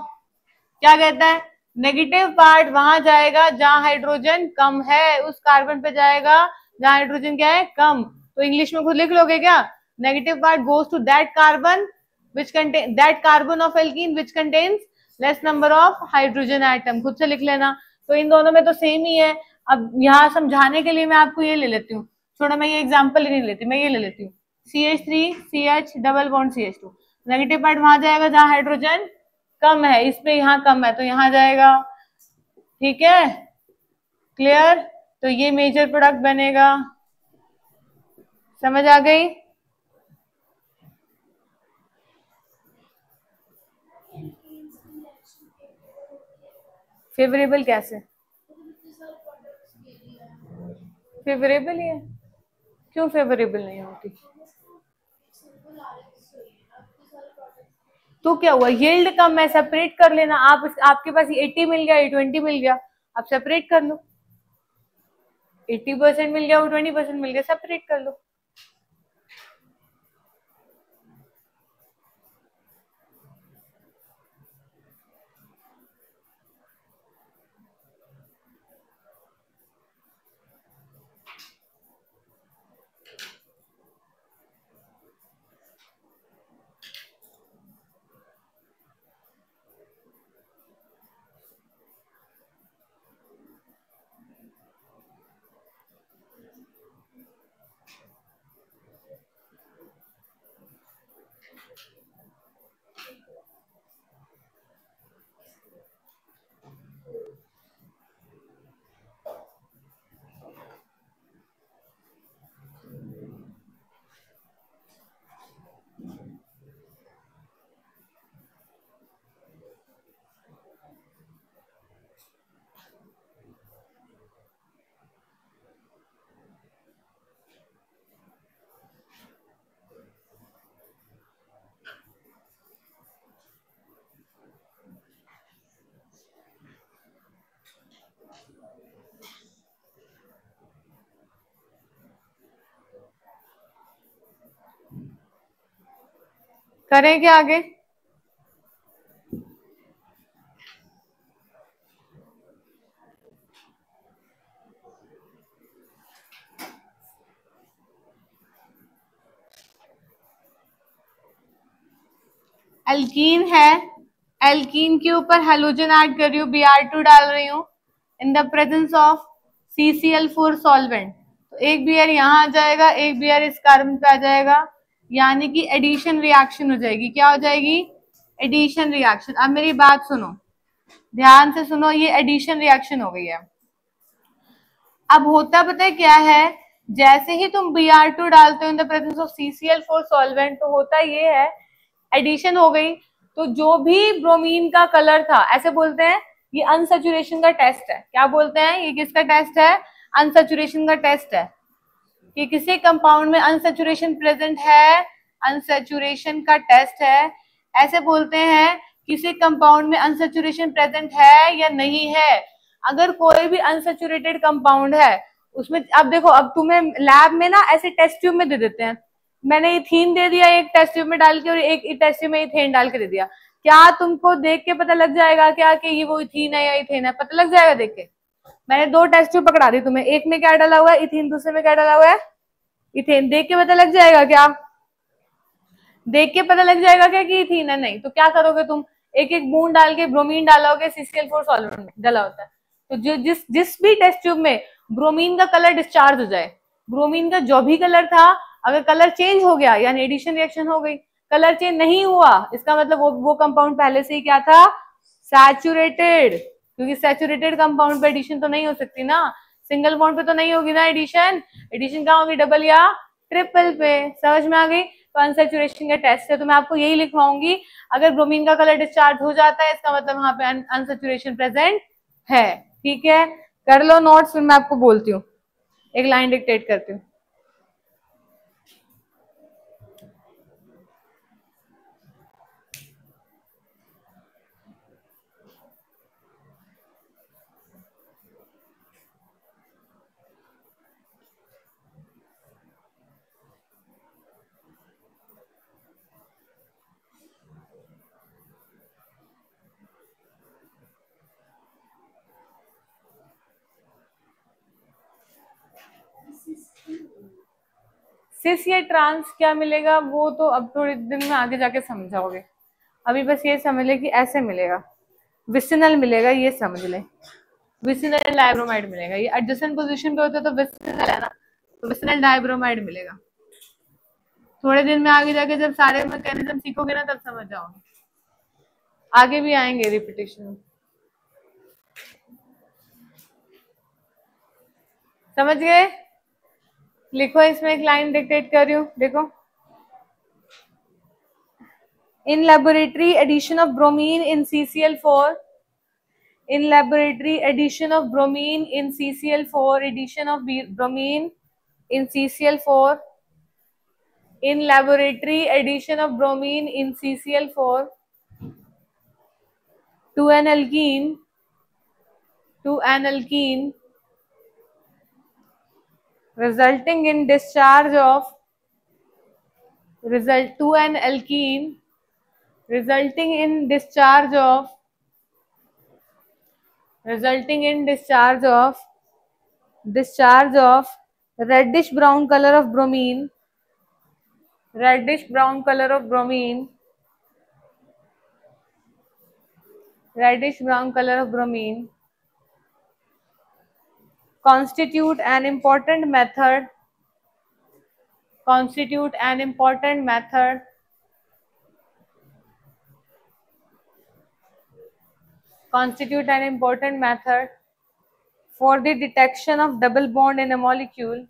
क्या कहता है। नेगेटिव पार्ट वहां जाएगा जहां हाइड्रोजन कम है, उस कार्बन पे जाएगा जहां हाइड्रोजन क्या है, कम। तो इंग्लिश में खुद लिख लोगे क्या, negative part goes to that carbon which contain that carbon of alkene which contains less number of hydrogen atom। खुद से लिख लेना। तो इन दोनों में तो सेम ही है। अब यहाँ समझाने के लिए मैं आपको ये ले लेती हूँ, छोड़ो मैं ये एग्जांपल ही नहीं लेती, मैं ये ले लेती हूँ। CH3CH double bond CH2, negative part वहां जाएगा जहां हाइड्रोजन कम है, इस पे यहाँ कम है तो यहाँ जाएगा। ठीक है, क्लियर। तो ये मेजर प्रोडक्ट बनेगा, समझ आ गई। फेवरेबल कैसे, फेवरेबल ही है, क्यों फेवरेबल नहीं होती? तो क्या हुआ, यील्ड कम है, सेपरेट कर लेना। आपके पास 80 मिल गया, 20 मिल गया, आप सेपरेट कर लो। 80% मिल गया, 20% मिल गया, सेपरेट कर लो। करें क्या आगे? एल्कीन है, एल्कीन के ऊपर हेलोजन ऐड कर रही हूँ, Br2 डाल रही हूँ इन the presence of CCl4 solvent. तो एक Br यहाँ आ जाएगा, एक Br इस कार्बन पे आ जाएगा, यानी कि एडिशन रिएक्शन हो जाएगी। क्या हो जाएगी? Addition reaction. अब मेरी बात सुनो, ध्यान से सुनो, ये एडिशन रिएक्शन हो गई है। अब होता पता है क्या है, जैसे ही तुम Br2 डालते हो इन the presence of CCl4 solvent, तो होता ये है, एडिशन हो गई। तो जो भी ब्रोमीन का कलर था, ऐसे बोलते हैं ये अनसैचुरेशन का टेस्ट है। क्या बोलते हैं? ये किसका टेस्ट है? अनसैचुरेशन का टेस्ट है कि किसी कंपाउंड में अनसैचुरेशन प्रेजेंट है, अनसैचुरेशन का टेस्ट है। ऐसे बोलते हैं किसी कंपाउंड में अनसैचुरेशन प्रेजेंट है या नहीं है। अगर कोई भी अनसैचुरेटेड कंपाउंड है उसमें, अब देखो, अब तुम्हें लैब में ना ऐसे टेस्ट ट्यूब में दे देते हैं, मैंने इथीन दे दिया एक टेस्ट ट्यूब में डाल के और एक टेस्ट ट्यूब में इथेन डाल के दे दिया, क्या तुमको देख के पता लग जाएगा क्या कि ये वो इथीन है या इथेन है? पता लग जाएगा देख के। मैंने दो टेस्ट ट्यूब पकड़ा दी तुम्हें, एक में क्या डाला हुआ है? इथीन, दूसरे में क्या डाला हुआ है? इथेन। देख के पता लग जाएगा क्या? देख के पता लग जाएगा क्या कि इथीन है? नहीं। तो क्या करोगे तुम? एक एक बूंद डाल के ब्रोमीन डालोगे, CCl4 सॉल्वेंट में डाला होता है। तो जो जिस भी टेस्ट ट्यूब में ब्रोमीन का कलर डिस्चार्ज हो जाए, ब्रोमीन का जो भी कलर था, अगर कलर चेंज हो गया यानी एडिशन रिएक्शन हो गई। कलर चेंज नहीं हुआ, इसका मतलब वो कंपाउंड पहले से ही क्या था? सैचुरेटेड। क्योंकि सैचुरेटेड कंपाउंड पे एडिशन तो नहीं हो सकती ना, सिंगल बॉन्ड पे तो नहीं होगी ना एडिशन। एडिशन कहाँ होगी? डबल या ट्रिपल पे। समझ में आ गई? तो अनसैचुरेशन का टेस्ट है, तो मैं आपको यही लिखवाऊंगी, अगर ब्रोमीन का कलर डिस्चार्ज हो जाता है इसका मतलब वहां पे अनसैचुरेशन प्रेजेंट है। ठीक है, कर लो नोट्स, फिर मैं आपको बोलती हूँ, एक लाइन डिक्टेट करती हूँ। सिस या ट्रांस क्या मिलेगा वो तो अब थोड़े दिन में आगे जाके समझाओगे, अभी बस ये समझ ले कि ऐसे मिलेगा, विसिनल मिलेगा, ये समझ ले, विसिनल डायब्रोमाइड मिलेगा। ये एडजेसेंट पोजीशन पे होता है तो विसिनल है ना, तो विसिनल डायब्रोमाइड मिलेगा। थोड़े दिन में आगे जाके जब सारे मैकेनिज्म सीखोगे ना तब समझ जाओगे, आगे भी आएंगे रिपीटेशन। समझ गए? लिखो, इसमें एक लाइन डिक्टेट कर रही हूँ, देखो। In laboratory, addition of bromine in CCl4 in laboratory addition of bromine in CCl4, addition of bromine in CCl4, in laboratory addition of bromine in CCl4 to an alkene resulting in discharge of resulting in discharge of reddish brown color of bromine constitute an important method for the detection of double bond in a molecule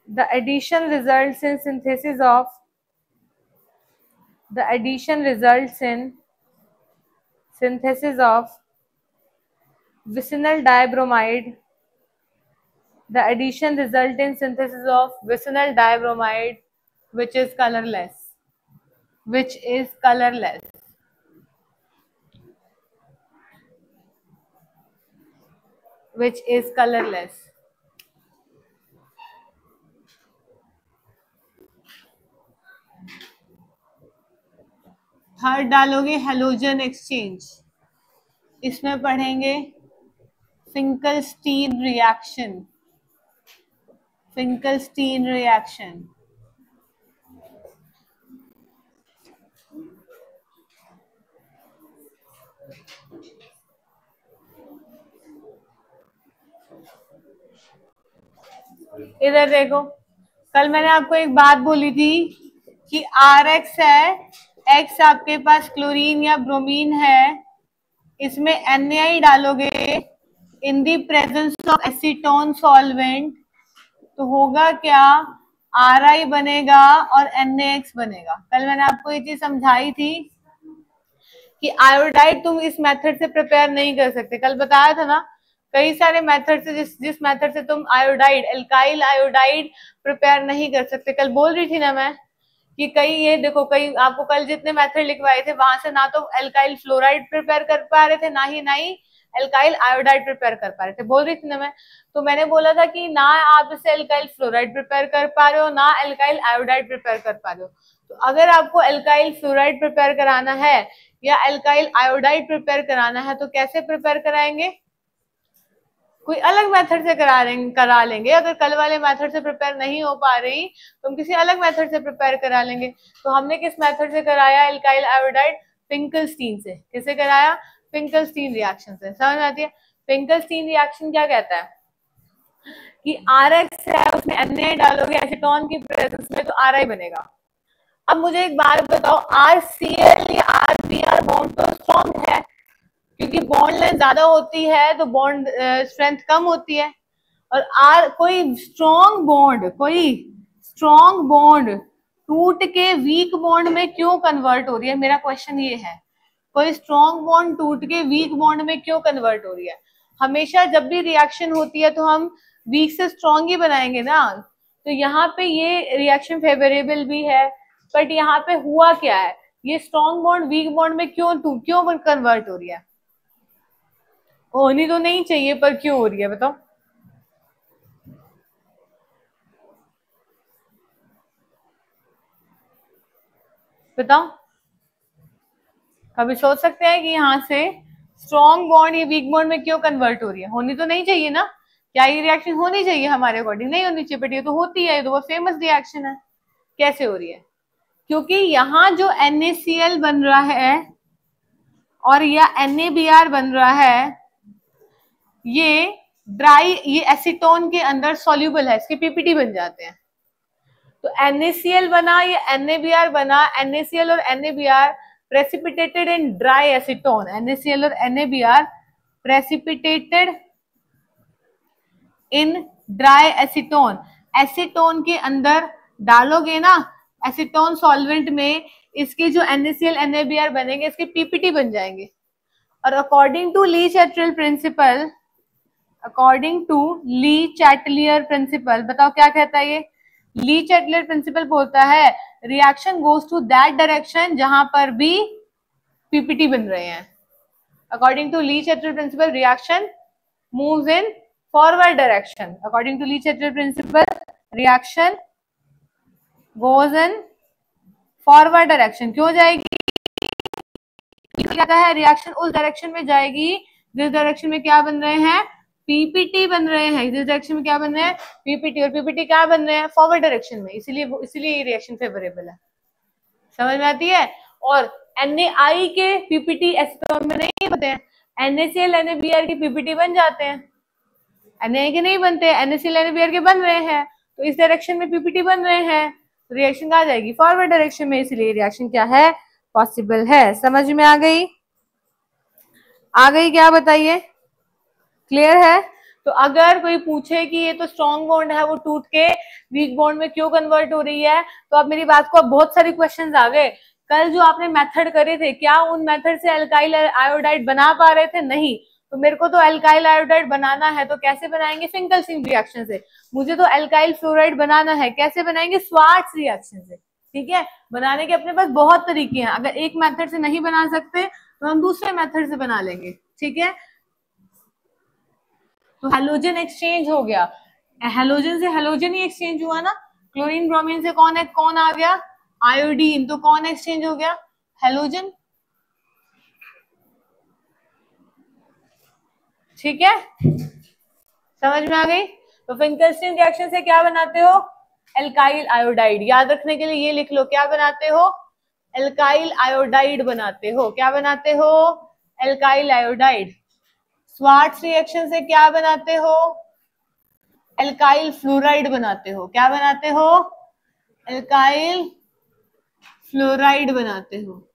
The addition results in synthesis of vicinal dibromide. The addition result in synthesis of vicinal dibromide, which is colorless. Third डालोगे halogen exchange, इसमें पढ़ेंगे Finkelstein reaction. इधर देखो, कल मैंने आपको एक बात बोली थी कि RX है, X आपके पास क्लोरीन या ब्रोमीन है, इसमें NaI डालोगे in the presence of acetone solvent, तो होगा क्या, Ri बनेगा और NaX बनेगा। कल मैंने आपको ये चीज समझाई थी कि आयोडाइड तुम इस मेथड से प्रिपेयर नहीं कर सकते। कल बताया था ना, कई सारे मेथड से जिस मेथड से तुम आयोडाइड, एल्काइल आयोडाइड प्रिपेयर नहीं कर सकते। कल बोल रही थी ना मैं कि कई, ये देखो, कई आपको कल जितने मेथड लिखवाए थे वहां से ना तो एल्काइल फ्लोराइड प्रिपेयर कर पा रहे थे, ना ही एल्काइल आयोडाइड प्रिपेयर कर पा रहे थे। बोल रही थी ना मैं, तो मैंने बोला था कि ना आप इससे एल्काइल फ्लोराइड प्रिपेयर कर पा रहे हो, ना एल्काइल आयोडाइड प्रिपेयर कर पा रहे हो। तो अगर आपको एल्काइल फ्लोराइड प्रिपेयर कराना है या एल्काइल आयोडाइड प्रिपेयर कराना है तो कैसे प्रिपेयर कराएंगे, कोई अलग मेथड से करा लेंगे। अगर कल वाले मेथड से प्रिपेयर नहीं हो पा रही तो हम किसी अलग मेथड से प्रिपेयर करा लेंगे। तो हमने किस मेथड से कराया एल्काइल आयोडाइड, फिंकलस्टीन से। किसे कराया, फिंकलस्टीन रिएक्शन से। समझ आती है? फिंकलस्टीन रिएक्शन क्या कहता है कि RX है, उसमें Na डालोगे एसीटोन की प्रेजेंस में तो Ri बनेगा। अब मुझे एक बात बताओ, RCl या RBr बॉन्ड तो स्ट्रॉन्ग है, क्योंकि बॉन्ड लेंथ ज्यादा होती है तो बॉन्ड स्ट्रेंथ कम होती है। और कोई स्ट्रॉन्ग बॉन्ड टूट के वीक बॉन्ड में क्यों कन्वर्ट हो रही है, मेरा क्वेश्चन ये है। कोई स्ट्रॉन्ग बॉन्ड टूट के वीक बॉन्ड में क्यों कन्वर्ट हो रही है? हमेशा जब भी रिएक्शन होती है तो हम वीक से स्ट्रॉन्ग ही बनाएंगे ना। तो यहाँ पे ये रिएक्शन फेवरेबल भी है, बट यहाँ पे हुआ क्या है, ये स्ट्रॉन्ग बॉन्ड वीक बॉन्ड में क्यों कन्वर्ट हो रही है? होनी तो नहीं चाहिए पर क्यों हो रही है, बताओ। कभी सोच सकते हैं कि यहाँ से स्ट्रॉन्ग बॉन्ड ये वीक बॉन्ड में क्यों कन्वर्ट हो रही है? होनी तो नहीं चाहिए ना। क्या ये रिएक्शन होनी चाहिए हमारे अकॉर्डिंग? नहीं होनी चाहिए, बट ये तो होती है, ये तो बहुत फेमस रिएक्शन है। कैसे हो रही है? क्योंकि यहाँ जो NaCl बन रहा है और या NaBr बन रहा है, ये एसीटोन के अंदर सॉल्युबल है, इसके पीपीटी बन जाते हैं। तो NaCl बना या NaBr बना, NaCl और NaBr precipitated in dry acetone, NaCl और NaBr precipitated in dry acetone, acetone के अंदर डालोगे ना एसीटोन सॉल्वेंट में, इसके जो NaCl NaBr बनेंगे इसके पीपीटी बन जाएंगे। और according to Le Chatelier principle, according to Le Chatelier principle, बताओ क्या कहता है ये? ली चैटलियर प्रिंसिपल बोलता है reaction goes to that direction जहां पर भी पीपीटी बन रहे हैं। According to Le Chatelier principle reaction moves in forward direction. According to Le Chatelier principle reaction goes in forward direction. क्यों जाएगी? कहता है रिएक्शन उस डायरेक्शन में जाएगी जिस डायरेक्शन में क्या बन रहे हैं? पीपीटी बन रहे हैं। जिस डायरेक्शन में क्या बन रहे हैं? पीपीटी। और पीपीटी क्या बन रहे हैं? फॉरवर्ड डायरेक्शन में। इसीलिए ये रिएक्शन फेवरेबल है। समझ में आती है? और NaI के पीपीटी एसीटोन में नहीं बनते हैं, NaCl NaBr के पीपीटी बन जाते हैं। NaI के नहीं बनते, NaCl NaBr के बन रहे हैं, तो इस डायरेक्शन में पीपीटी बन रहे हैं, रिएक्शन आ जाएगी फॉरवर्ड डायरेक्शन में, इसलिए रिएक्शन क्या है? पॉसिबल है। समझ में आ गई? आ गई क्या? बताइए, क्लियर है? तो अगर कोई पूछे कि ये तो स्ट्रॉन्ग बॉन्ड है, वो टूट के वीक बॉन्ड में क्यों कन्वर्ट हो रही है, तो अब मेरी बात को अब बहुत सारे क्वेश्चंस आ गए। कल जो आपने मेथड करे थे, क्या उन मेथड से अल्काइल आयोडाइड बना पा रहे थे? नहीं। तो मेरे को तो अल्काइल आयोडाइड बनाना है, तो कैसे बनाएंगे? फिंकल्स्टीन रिएक्शन से। मुझे तो अल्काइल फ्लोराइड बनाना है, कैसे बनाएंगे? स्वार्ट्ज रिएक्शन से। ठीक है, बनाने के अपने पास बहुत तरीके हैं। अगर एक मेथड से नहीं बना सकते तो हम दूसरे मेथड से बना लेंगे। ठीक है, तो हेलोजन एक्सचेंज हो गया, हेलोजन से हेलोजन ही एक्सचेंज हुआ ना। क्लोरीन ब्रोमीन से कौन आ गया? आयोडीन। तो कौन एक्सचेंज हो गया? हेलोजन। ठीक है, समझ में आ गई? तो फिंकल्स्टीन रिएक्शन से क्या बनाते हो? Alkyl iodide. याद रखने के लिए ये लिख लो, क्या बनाते हो? एल्काइल आयोडाइड बनाते हो। क्या बनाते हो? Alkyl iodide. स्वार्ट्ज रिएक्शन से क्या बनाते हो? एल्काइल फ्लोराइड बनाते हो। क्या बनाते हो? एल्काइल फ्लोराइड बनाते हो।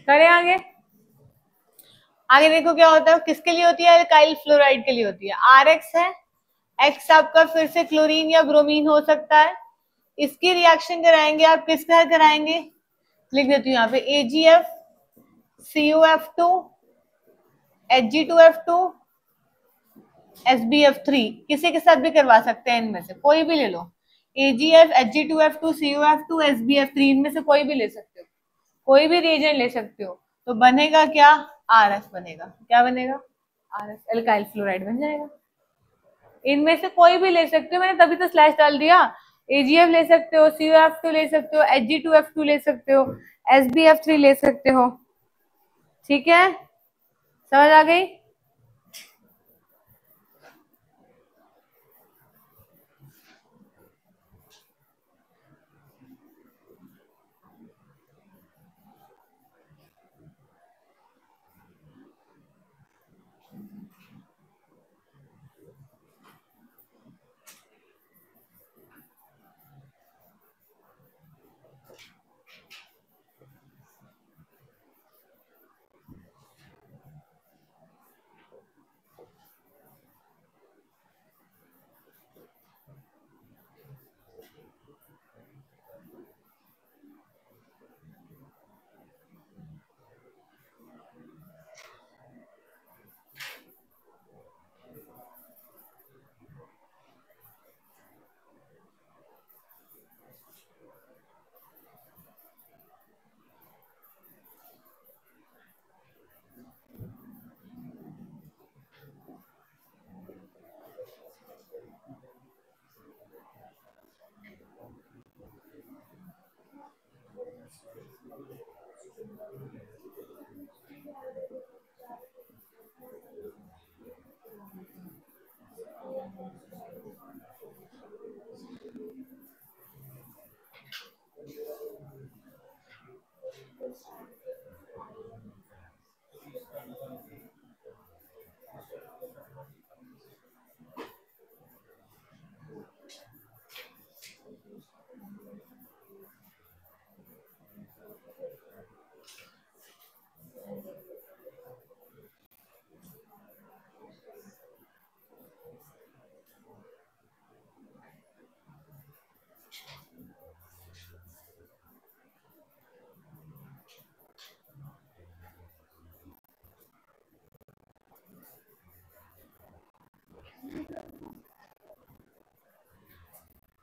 करें आगे? आगे देखो क्या होता है, किसके लिए होती है? एल्काइल फ्लोराइड के लिए होती है। RX है, X आपका फिर से क्लोरीन या ब्रोमीन हो सकता है। इसकी रिएक्शन कराएंगे आप, किस तरह कराएंगे? लिख देती हूँ यहाँ पे, AgF CuF2 Hg2F2 SbF3। किसी के साथ भी करवा सकते हैं, इनमें से कोई भी ले लो। AgF Hg2F2 CuF2 SbF3, इनमें से कोई भी ले सकते हो, कोई भी रिएजेंट ले सकते हो। तो बनेगा क्या? RF बनेगा। क्या बनेगा? RF, एल्काइल फ्लोराइड बन जाएगा। इनमें से कोई भी ले सकते हो, मैंने तभी तो स्लैश डाल दिया। AgF ले सकते हो, CuF2 ले सकते हो, Hg2F2 ले सकते हो, SbF3 ले सकते हो। ठीक है, समझ आ गई?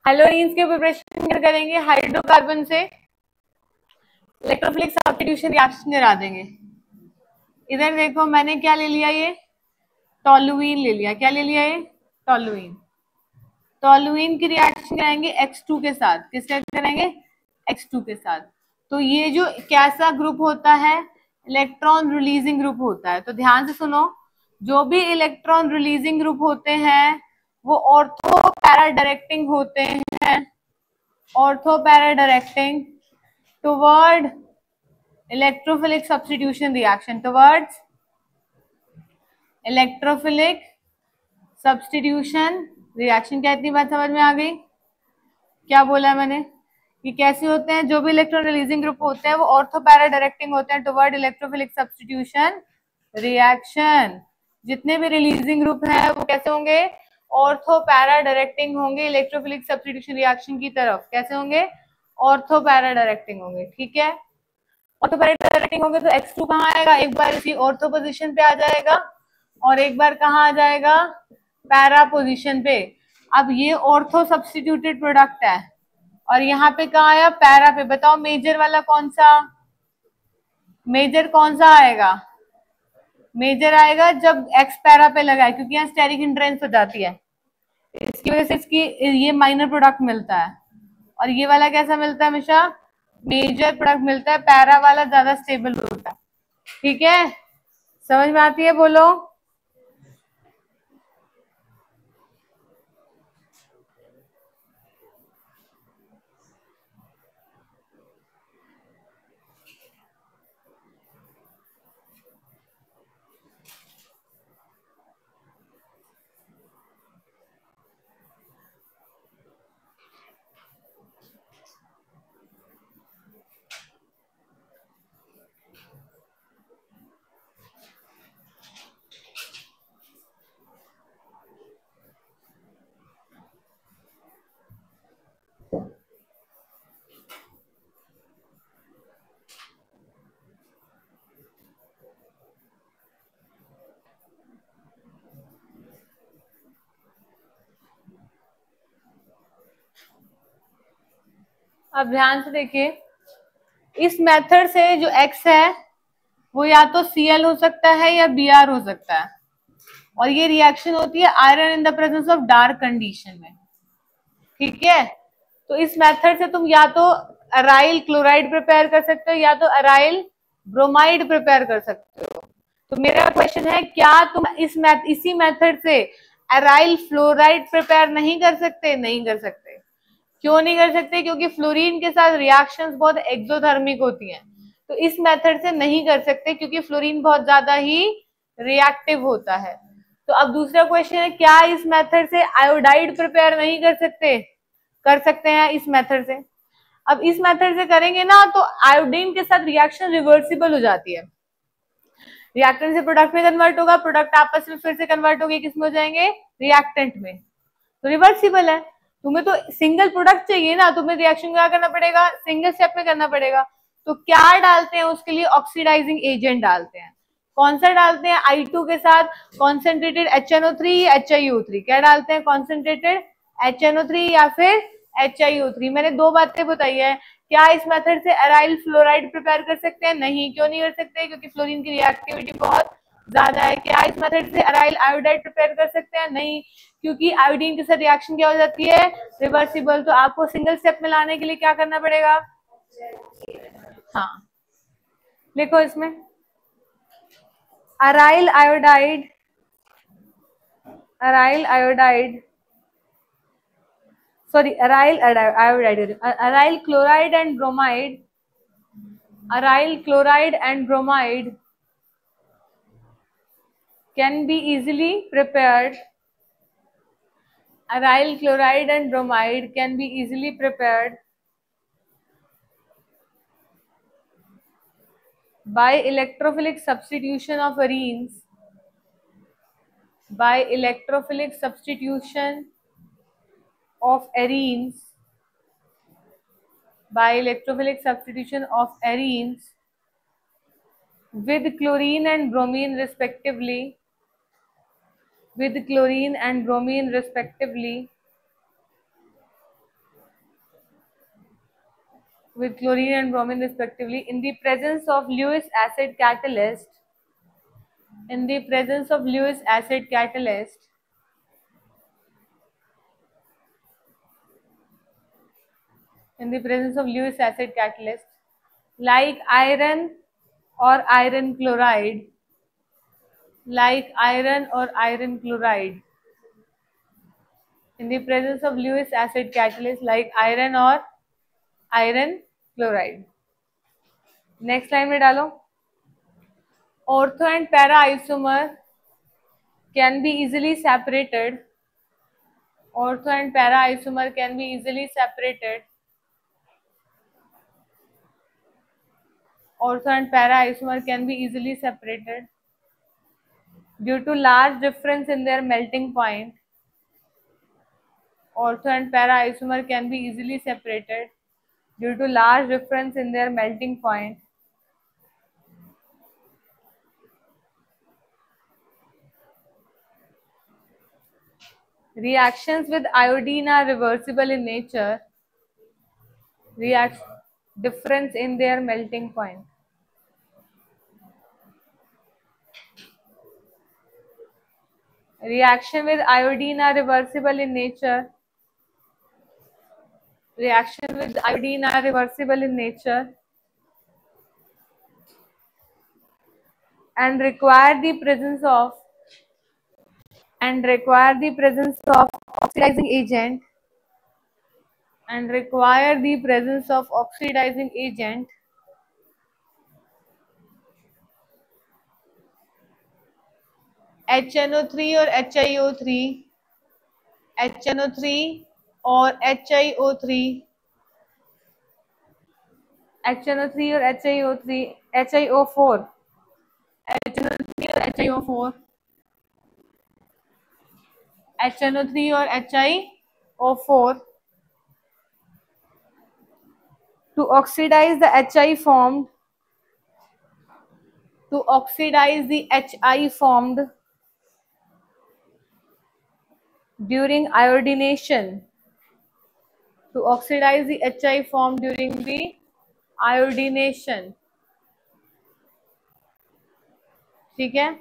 हेलोइंस के प्रिपरेशन करेंगे, हाइड्रोकार्बन से इलेक्ट्रोफिलिक सब्स्टिट्यूशन रिएक्शन करा देंगे। इधर देखो मैंने क्या ले लिया, ये टोलुइन ले लिया। क्या ले लिया? ये टोलुइन। टोलुइन की रिएक्शन कराएंगे X2 के साथ। किसके साथ कराएंगे? X2 के साथ। तो ये जो कैसा ग्रुप होता है? इलेक्ट्रॉन रिलीजिंग ग्रुप होता है। तो ध्यान से सुनो, जो भी इलेक्ट्रॉन रिलीजिंग ग्रुप होते हैं वो ऑर्थो पैरा डायरेक्टिंग होते हैं। Ortho para directing toward electrophilic substitution reaction, towards electrophilic substitution reaction. क्या इतनी बात समझ में आ गई? क्या बोला है मैंने? कि कैसे होते हैं? जो भी इलेक्ट्रॉन रिलीजिंग ग्रुप होते हैं वो ऑर्थो पैरा डायरेक्टिंग होते हैं टुवर्ड इलेक्ट्रोफिलिक सब्स्टिट्यूशन रिएक्शन। जितने भी रिलीजिंग ग्रुप हैं वो कैसे होंगे? ऑर्थो पैरा डायरेक्टिंग होंगे इलेक्ट्रोफिलिक सब्स्टिट्यूशन रिएक्शन की तरफ। कैसे होंगे? ऑर्थो पैरा डायरेक्टिंग होंगे। ठीक है, ऑर्थो पैरा डायरेक्टिंग होंगे तो X2 कहाँ आएगा? एक बार इसी ऑर्थो पोजिशन पे आ जाएगा और एक बार कहाँ आ जाएगा? पैरा पोजिशन पे। अब ये ऑर्थो सब्स्टिट्यूटेड प्रोडक्ट है और यहाँ पे कहाँ आया? पैरा पे। बताओ मेजर वाला कौन सा? मेजर कौन सा आएगा? मेजर आएगा जब X पैरा पे लगा है, क्योंकि यहाँ स्टेरिक हिंड्रेंस हो जाती है। इसकी वजह से इसकी ये माइनर प्रोडक्ट मिलता है और ये वाला कैसा मिलता है? हमेशा मेजर प्रोडक्ट मिलता है। पैरा वाला ज्यादा स्टेबल होता है। ठीक है, समझ में आती है? बोलो। अब ध्यान से देखिए, इस मेथड से जो X है वो या तो Cl हो सकता है या Br हो सकता है और ये रिएक्शन होती है iron in the presence of dark condition में। ठीक है, तो इस मेथड से तुम या तो अराइल क्लोराइड प्रिपेयर कर सकते हो या तो अराइल ब्रोमाइड प्रिपेयर कर सकते हो। तो मेरा क्वेश्चन है, क्या तुम इसी मेथड से अराइल फ्लोराइड प्रिपेयर नहीं कर सकते? नहीं कर सकते। क्यों नहीं कर सकते? क्योंकि फ्लोरीन के साथ रिएक्शंस बहुत एक्सोथर्मिक होती हैं। तो इस मेथड से नहीं कर सकते क्योंकि फ्लोरीन बहुत ज्यादा ही रिएक्टिव होता है। तो अब दूसरा क्वेश्चन है, क्या इस मेथड से आयोडाइड प्रिपेयर नहीं कर सकते? कर सकते हैं इस मेथड से। अब इस मेथड से करेंगे ना तो आयोडीन के साथ रिएक्शन रिवर्सिबल हो जाती है। रिएक्टेंट से प्रोडक्ट में कन्वर्ट होगा, प्रोडक्ट आपस में फिर से कन्वर्ट होगी, किसमें हो जाएंगे? रिएक्टेंट में। तो रिवर्सिबल है। तुम्हें तो सिंगल प्रोडक्ट चाहिए ना, तुम्हें रिएक्शन क्या करना पड़ेगा? सिंगल स्टेप में करना पड़ेगा। तो क्या डालते हैं उसके लिए? ऑक्सीडाइजिंग एजेंट डालते हैं। कौन सा डालते हैं? I2 के साथ कॉन्सेंट्रेटेड HNO3 या HiO3। क्या डालते हैं? कॉन्सेंट्रेटेड HNO3 या फिर HiO3। मैंने दो बातें बताई है। क्या इस मेथड से अराइल फ्लोराइड प्रिपेयर कर सकते हैं? नहीं। क्यों नहीं कर सकते? क्योंकि फ्लोरीन की रिएक्टिविटी बहुत ज्यादा है। क्या इस मेथड से अराइल आयोडाइड प्रिपेयर कर सकते हैं? नहीं, क्योंकि आयोडीन के साथ रिएक्शन क्या हो जाती है? रिवर्सिबल। तो आपको सिंगल स्टेप में लाने के लिए क्या करना पड़ेगा? हाँ लिखो इसमें aryl iodide, aryl iodide sorry aryl iodide, aryl chloride and bromide, aryl chloride and bromide can be easily prepared, aryl chloride and bromide can be easily prepared by electrophilic substitution of arenes, by electrophilic substitution of arenes, by electrophilic substitution of arenes with chlorine and bromine respectively, with chlorine and bromine respectively, with chlorine and bromine respectively in the presence of Lewis acid catalyst, in the presence of Lewis acid catalyst, in the presence of Lewis acid catalyst like iron or iron chloride, like iron or iron chloride, in the presence of Lewis acid catalyst like iron or iron chloride. Next line में डालो ortho and para isomer can be easily separated, ortho and para isomer can be easily separated, ortho and para isomer can be easily separated due to large difference in their melting point. Ortho and para isomer can be easily separated due to large difference in their melting point. Reactions with iodine are reversible in nature. Difference in their melting point. Reaction with iodine are reversible in nature. Reaction with iodine are reversible in nature and require the presence of oxidizing agent, and require the presence of oxidizing agent HNO3 or HiO3, HNO3 or HiO3, HNO3 or HiO3, HiO4, HNO3 or HiO4, HNO3 or HiO4 to oxidize the HI formed, to oxidize the HI formed during iodination, to oxidize the HI formed during the iodination. ठीक है,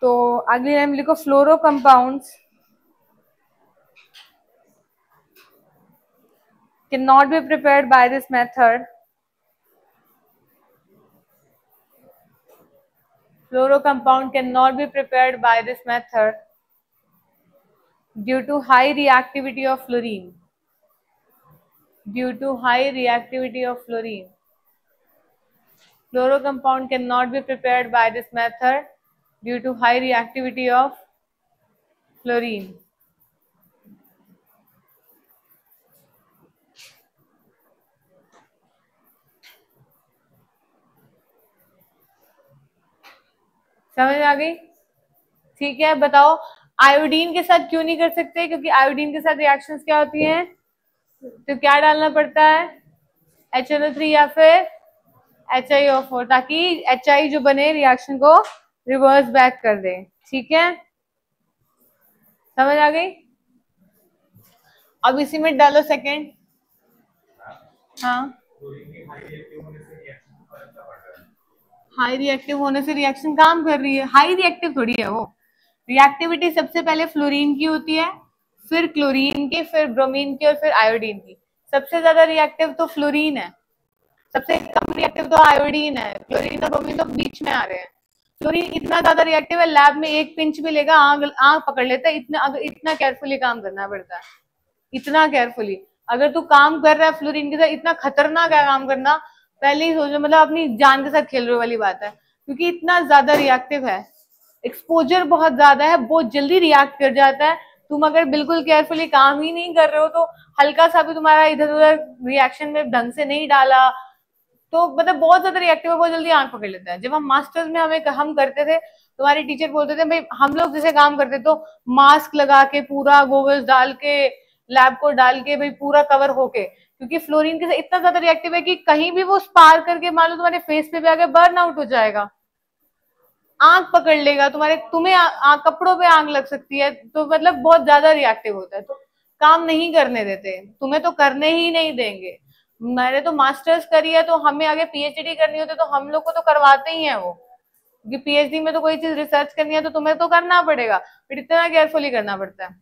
तो अगली line लिखो फ्लोरो compounds cannot be prepared by this method. Fluoro compound cannot be prepared by this method due to high reactivity of fluorine. Due to high reactivity of fluorine. Fluoro compound cannot be prepared by this method due to high reactivity of fluorine. समझ आ गई? ठीक है, बताओ iodine के साथ क्यों नहीं कर सकते? क्योंकि आयोडीन के साथ रिएक्शंस क्या होती हैं, तो क्या डालना पड़ता है, HNO3 या फिर HiO4, ताकि HI जो बने रिएक्शन को रिवर्स बैक कर दे. ठीक है, समझ आ गई? अब इसी में डालो सेकेंड. हाँ, हाई रिएक्टिव होने से रिएक्शन काम कर रही है. हाई रिएक्टिव थोड़ी है वो. रिएक्टिविटी सबसे पहले फ्लोरीन की होती है, फिर क्लोरीन की, फिर ब्रोमीन की और फिर आयोडीन की. सबसे ज्यादा रिएक्टिव तो फ्लोरीन है, सबसे कम रिएक्टिव तो आयोडीन है, क्लोरीन और ब्रोमीन तो बीच में आ रहे हैं। क्लोरीन इतना ज्यादा रिएक्टिव है, लैब में एक पिंच भी लेगा आग पकड़ लेता है, इतना केयरफुली काम करना पड़ता है, इतना केयरफुली। अगर तू काम कर रहा है फ्लोरीन के साथ, इतना खतरनाक है काम करना, पहले ही सोचो, मतलब अपनी जान के साथ खेल रहे वाली बात है, क्योंकि इतना ज्यादा रिएक्टिव है, एक्सपोजर बहुत ज्यादा है, बहुत जल्दी रिएक्ट कर जाता है। तुम अगर बिल्कुल केयरफुली काम ही नहीं कर रहे हो तो हल्का सा भी तुम्हारा इधर उधर रिएक्शन में ढंग से नहीं डाला तो मतलब बहुत ज्यादा रिएक्टिव है, बहुत जल्दी आंख पकड़ लेता है। जब हम मास्टर्स में हम करते थे, तुम्हारी टीचर बोलते थे भाई, हम लोग जैसे काम करते तो मास्क लगा के पूरा गोगल्स डाल के लैब को डाल के भाई पूरा कवर होके, क्योंकि फ्लोरीन के साथ इतना ज्यादा रिएक्टिव है कि कहीं भी वो स्पार्क करके मान लो तुम्हारे फेस पे भी आगे बर्न आउट हो जाएगा, आंख पकड़ लेगा तुम्हारे, तुम्हें कपड़ों पे आंख लग सकती है, तो मतलब बहुत ज्यादा रिएक्टिव होता है, तो काम नहीं करने देते, तुम्हें तो करने ही नहीं देंगे। मैंने तो मास्टर्स करी है, तो हमें आगे पीएचडी करनी होती है तो हम लोग को तो करवाते ही है वो, क्योंकि पीएचडी में तो कोई चीज रिसर्च करनी है तो तुम्हें तो करना पड़ेगा, फिर इतना केयरफुली करना पड़ता है।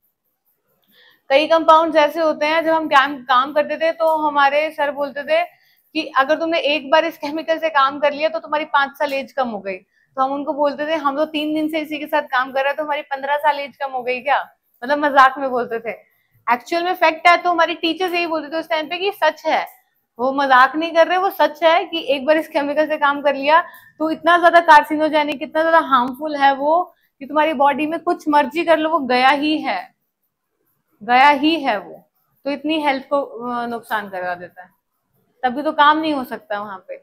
कई कंपाउंड्स ऐसे होते हैं, जब हम काम करते थे तो हमारे सर बोलते थे कि अगर तुमने एक बार इस केमिकल से काम कर लिया तो तुम्हारी 5 साल एज कम हो गई, तो हम उनको बोलते थे हम तो 3 दिन से इसी के साथ काम कर रहे हैं तो हमारी 15 साल एज कम हो गई क्या, मतलब मजाक में बोलते थे, एक्चुअल में फैक्ट है। तो हमारी टीचर्स यही बोलते थे उस टाइम पे कि सच है, वो मजाक नहीं कर रहे, वो सच है कि एक बार इस केमिकल से काम कर लिया तो इतना ज्यादा कार्सिनोजेनिक, इतना ज्यादा हार्मफुल है वो कि तुम्हारी बॉडी में कुछ मर्जी कर लो वो गया ही है, गया ही है वो, तो इतनी हेल्थ को नुकसान करवा देता है, तभी तो काम नहीं हो सकता वहां पे,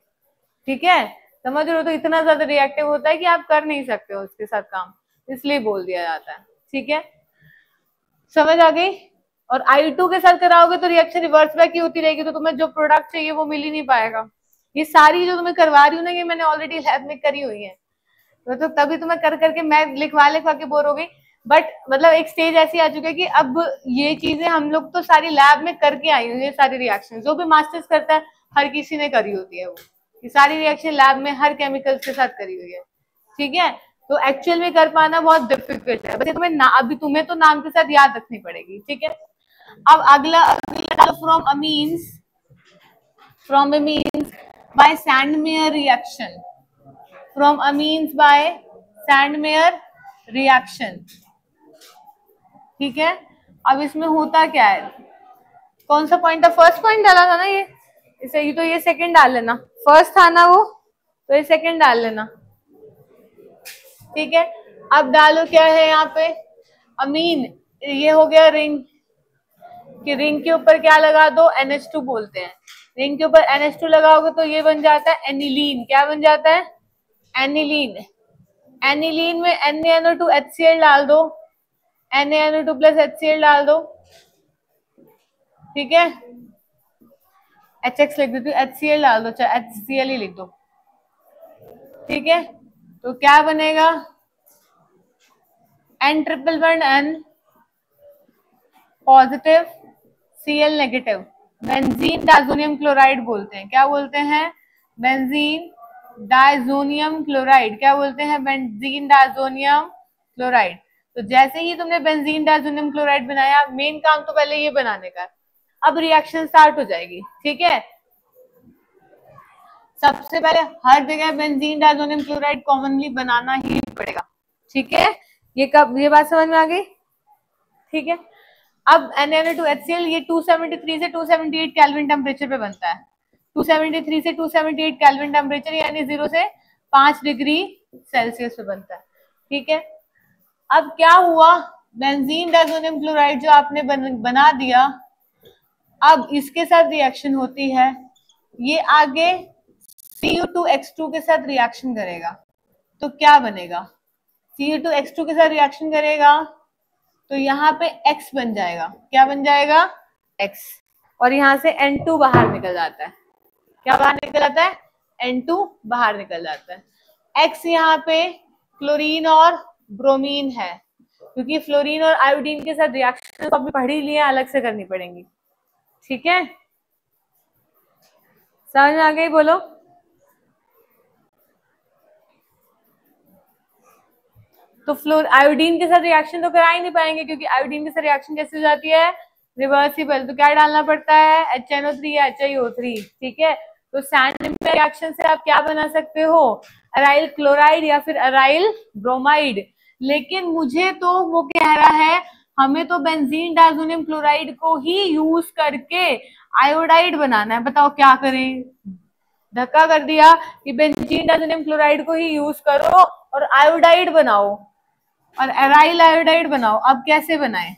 ठीक है, समझ रहे हो। तो इतना ज्यादा रिएक्टिव होता है कि आप कर नहीं सकते हो उसके साथ काम, इसलिए बोल दिया जाता है, ठीक है, समझ आ गई। और I2 के साथ कराओगे तो रिएक्शन रिवर्स बैक की होती रहेगी, तो तुम्हें जो प्रोडक्ट चाहिए वो मिल ही नहीं पाएगा। ये सारी जो तुम्हें करवा रही हूँ ना, ये मैंने ऑलरेडी लैब में करी हुई है, तो तभी तुम्हें कर करके मैं लिखवा के बोर हो गई, बट मतलब एक स्टेज ऐसी आ चुकी है कि अब ये चीजें हम लोग तो सारी लैब में करके आई हुई है, सारी रिएक्शन जो भी मास्टर्स करता है हर किसी ने करी होती है वो, ये सारी रिएक्शन लैब में हर केमिकल के साथ करी हुई है, ठीक है। तो एक्चुअल में कर पाना बहुत डिफिकल्ट है, बस तुम्हें अभी तुम्हें तो नाम के साथ याद रखनी पड़ेगी, ठीक है। अब अगला from amines by Sandmeyer reaction, from amines by Sandmeyer reaction, ठीक है। अब इसमें होता क्या है, कौन सा पॉइंट था, फर्स्ट पॉइंट डाला था ना ये, इसे ही तो ये सेकंड डाल लेना, फर्स्ट था ना वो, तो ये सेकंड डाल लेना, ठीक है। अब डालो क्या है यहाँ पे, अमीन, ये हो गया रिंग, कि रिंग के ऊपर क्या लगा दो, NH2 बोलते हैं, रिंग के ऊपर NH2 लगाओगे तो ये बन जाता है एनिलीन, क्या बन जाता है, एनिलीन। एनिलीन में NaNO2 HCl डाल दो, NaNO2 प्लस HCl डाल दो, ठीक है, HX लिख देती हूँ, HCl डाल दो, चाहे HCl ही लिख दो, ठीक है। तो क्या बनेगा, N triple bond N positive Cl negative, benzene diazonium chloride बोलते हैं, क्या बोलते हैं, बेंजीन डायजोनियम क्लोराइड, क्या बोलते हैं, बेंजीन डायजोनियम क्लोराइड। तो जैसे ही तुमने बेंजीन डायजोनियम क्लोराइड बनाया, मेन काम तो पहले ये बनाने का, अब रिएक्शन स्टार्ट हो जाएगी, ठीक है। सबसे पहले हर जगह बेंजीन डायजोनियम क्लोराइड कॉमनली बनाना ही पड़ेगा, ठीक है, ये बात समझ में आ गई, ठीक है। अब NaNO2HCl ये 273 से 278 केल्विन टेम्परेचर पे बनता है, 273 से 278 केल्विन टेम्परेचर यानी 0 से 5 डिग्री सेल्सियस पे बनता है, ठीक है। अब क्या हुआ, बेंजीन डायजोनियम क्लोराइड जो आपने बना दिया, अब इसके साथ रिएक्शन होती है, ये आगे Cu2X2 के साथ रिएक्शन करेगा, तो क्या बनेगा, Cu2X2 के साथ रिएक्शन करेगा तो यहाँ पे X बन जाएगा, क्या बन जाएगा, X, और यहाँ से N2 बाहर निकल जाता है, क्या बाहर निकल जाता है, N2 बाहर निकल जाता है। X यहाँ पे क्लोरीन और ब्रोमीन है, क्योंकि फ्लोरीन और आयोडीन के साथ रिएक्शन तो अभी पढ़ ही लिए, अलग से करनी पड़ेंगी, ठीक है, समझ में आ गई, बोलो। तो फ्लोर आयोडीन के साथ रिएक्शन तो करा ही नहीं पाएंगे, क्योंकि आयोडीन के साथ रिएक्शन कैसे हो जाती है, रिवर्सिबल, तो क्या डालना पड़ता है, HNO3 या HiO3, ठीक है। तो सैंड में रिएक्शन से आप क्या बना सकते हो, अराइल क्लोराइड या फिर अराइल ब्रोमाइड। लेकिन मुझे तो वो कह रहा है हमें तो बेंजीन डाइजोनियम क्लोराइड को ही यूज करके आयोडाइड बनाना है, बताओ क्या करें। धक्का कर दिया कि बेंजीन डाइजोनियम क्लोराइड को ही यूज करो और आयोडाइड बनाओ और एराइल आयोडाइड बनाओ। अब कैसे बनाएं,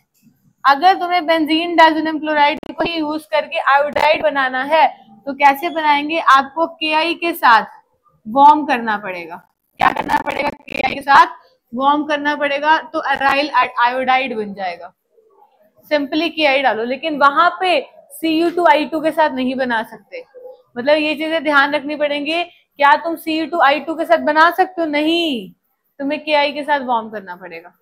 अगर तुम्हें बेंजीन डाइजोनियम क्लोराइड को ही यूज करके आयोडाइड बनाना है तो कैसे बनाएंगे, आपको KI के साथ वार्म करना पड़ेगा। क्या करना पड़ेगा, KI के साथ वार्म करना पड़ेगा, तो एराइल आयोडाइड बन जाएगा। सिंपली KI डालो, लेकिन वहां पे Cu2I2 के साथ नहीं बना सकते। मतलब ये चीजें ध्यान रखनी पड़ेंगी। क्या तुम Cu2I2 के साथ बना सकते हो, नहीं, तुम्हें KI के साथ वार्म करना पड़ेगा।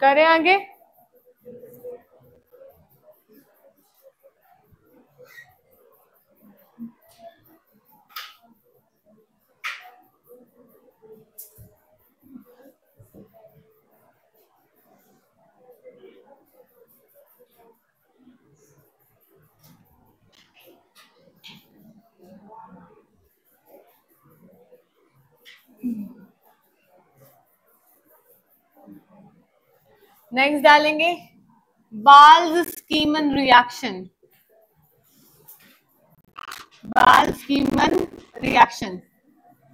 करें आगे। नेक्स्ट डालेंगे बाल्ज-स्कीमन रिएक्शन। बाल्ज-स्कीमन रिएक्शन,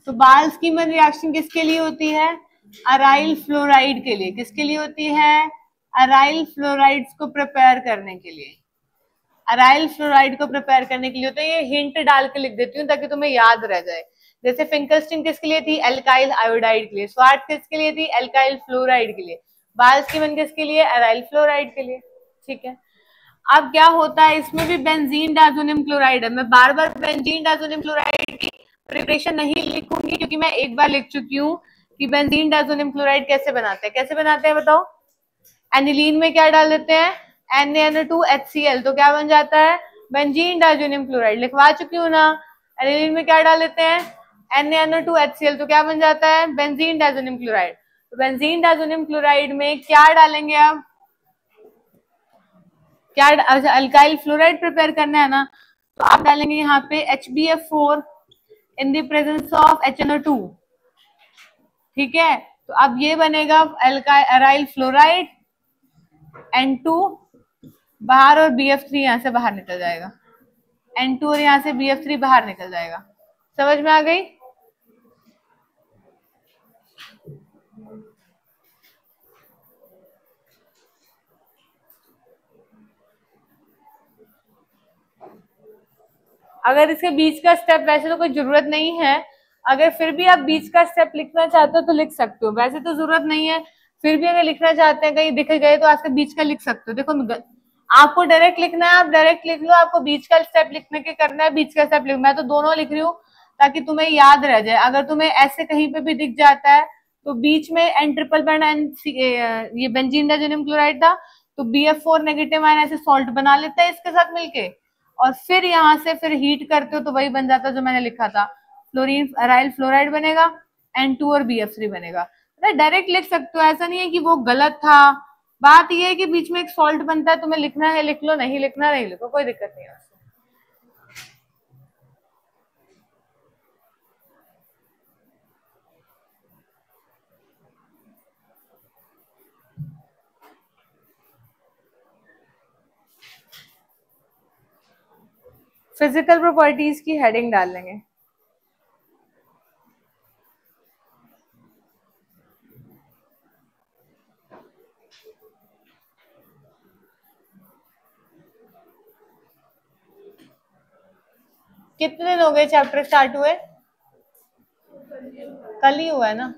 तो बाल्ज-स्कीमन रिएक्शन किसके लिए होती है, अराइल फ्लोराइड के लिए। किसके लिए होती है, अराइल फ्लोराइड्स को प्रिपेयर करने के लिए। अराइल फ्लोराइड को प्रिपेयर करने के लिए होता है। ये हिंट डाल के लिख देती हूँ ताकि तुम्हें याद रह जाए। जैसे फिंकलस्टीन किसके लिए थी, एल्काइल आयोडाइड के लिए। स्वार्ट्ज किसके लिए थी, एल्काइल फ्लोराइड के लिए। बाल्ज-स्कीमन किसके लिए, अराइल फ्लोराइड के लिए, ठीक है। अब क्या होता है, इसमें भी बेंजीन डाइजोनियम क्लोराइड है। मैं बार बार बेंजीन डाइजोनियम क्लोराइड की प्रिपरेशन नहीं लिखूंगी क्योंकि मैं एक बार लिख चुकी हूँ कि बेंजीन डाइजोनियम क्लोराइड कैसे बनाते हैं। कैसे बनाते हैं बताओ, एनिलीन में क्या डाल देते हैं, NaNO2HCl, तो क्या बन जाता है, बेंजीन डाइजोनियम क्लोराइड। लिखवा चुकी हूँ ना। एनिलीन में क्या डाल देते हैं, NaNO2HCl, तो क्या बन जाता है, बेंजीन डाइजोनियम क्लोराइड। तो बेंजीन डाइजोनियम क्लोराइड में क्या डालेंगे आप, क्या, अच्छा अल्काइल फ्लोराइड प्रिपेयर करना है ना, तो आप डालेंगे यहाँ पे HbF4 in the presence of HNO2, ठीक है। तो अब ये बनेगा अराइल फ्लोराइड, N2 बाहर और BF3 यहाँ से बाहर निकल जाएगा। N2 और यहाँ से BF3 बाहर निकल जाएगा। समझ में आ गई। अगर इसके बीच का स्टेप, वैसे तो कोई जरूरत नहीं है, अगर फिर भी आप बीच का स्टेप लिखना चाहते हो तो लिख सकते हो, वैसे तो जरूरत नहीं है, फिर भी अगर लिखना चाहते हैं कहीं दिख गए तो आज के बीच का लिख सकते हो। देखो आपको डायरेक्ट लिखना है, आप डायरेक्ट लिख लो, आपको बीच का स्टेप लिखने के करना है, बीच का स्टेप लिख, मैं तो दोनों लिख रही हूँ ताकि तुम्हें याद रह जाए। अगर तुम्हें ऐसे कहीं पे भी दिख जाता है तो बीच में N ट्रिपल बॉन्ड ये बेंजीन डाइजेनियम क्लोराइड था, तो BF4 नेगेटिव आयन ऐसे सॉल्ट बना लेता है इसके साथ मिलके, और फिर यहाँ से फिर हीट करते हो तो वही बन जाता जो मैंने लिखा था, फ्लोरीन अराइल फ्लोराइड बनेगा, N2 और BF3 बनेगा। डायरेक्ट लिख सकते हो, ऐसा नहीं है कि वो गलत था। बात ये है कि बीच में एक सॉल्ट बनता है, तुम्हें लिखना है लिख लो, नहीं लिखना नहीं लिखो, कोई दिक्कत नहीं है। फिजिकल प्रॉपर्टीज की हेडिंग डाल लेंगे। कितने दिन हो गए चैप्टर स्टार्ट हुए? कल ही हुआ है ना?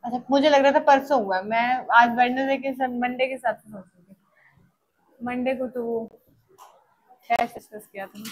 अच्छा, मुझे लग रहा था परसों हुआ है, मैं आज वेडनेसडे के मंडे के साथ सोच रही थी। मंडे को तो वो क्या डिस्कस किया था?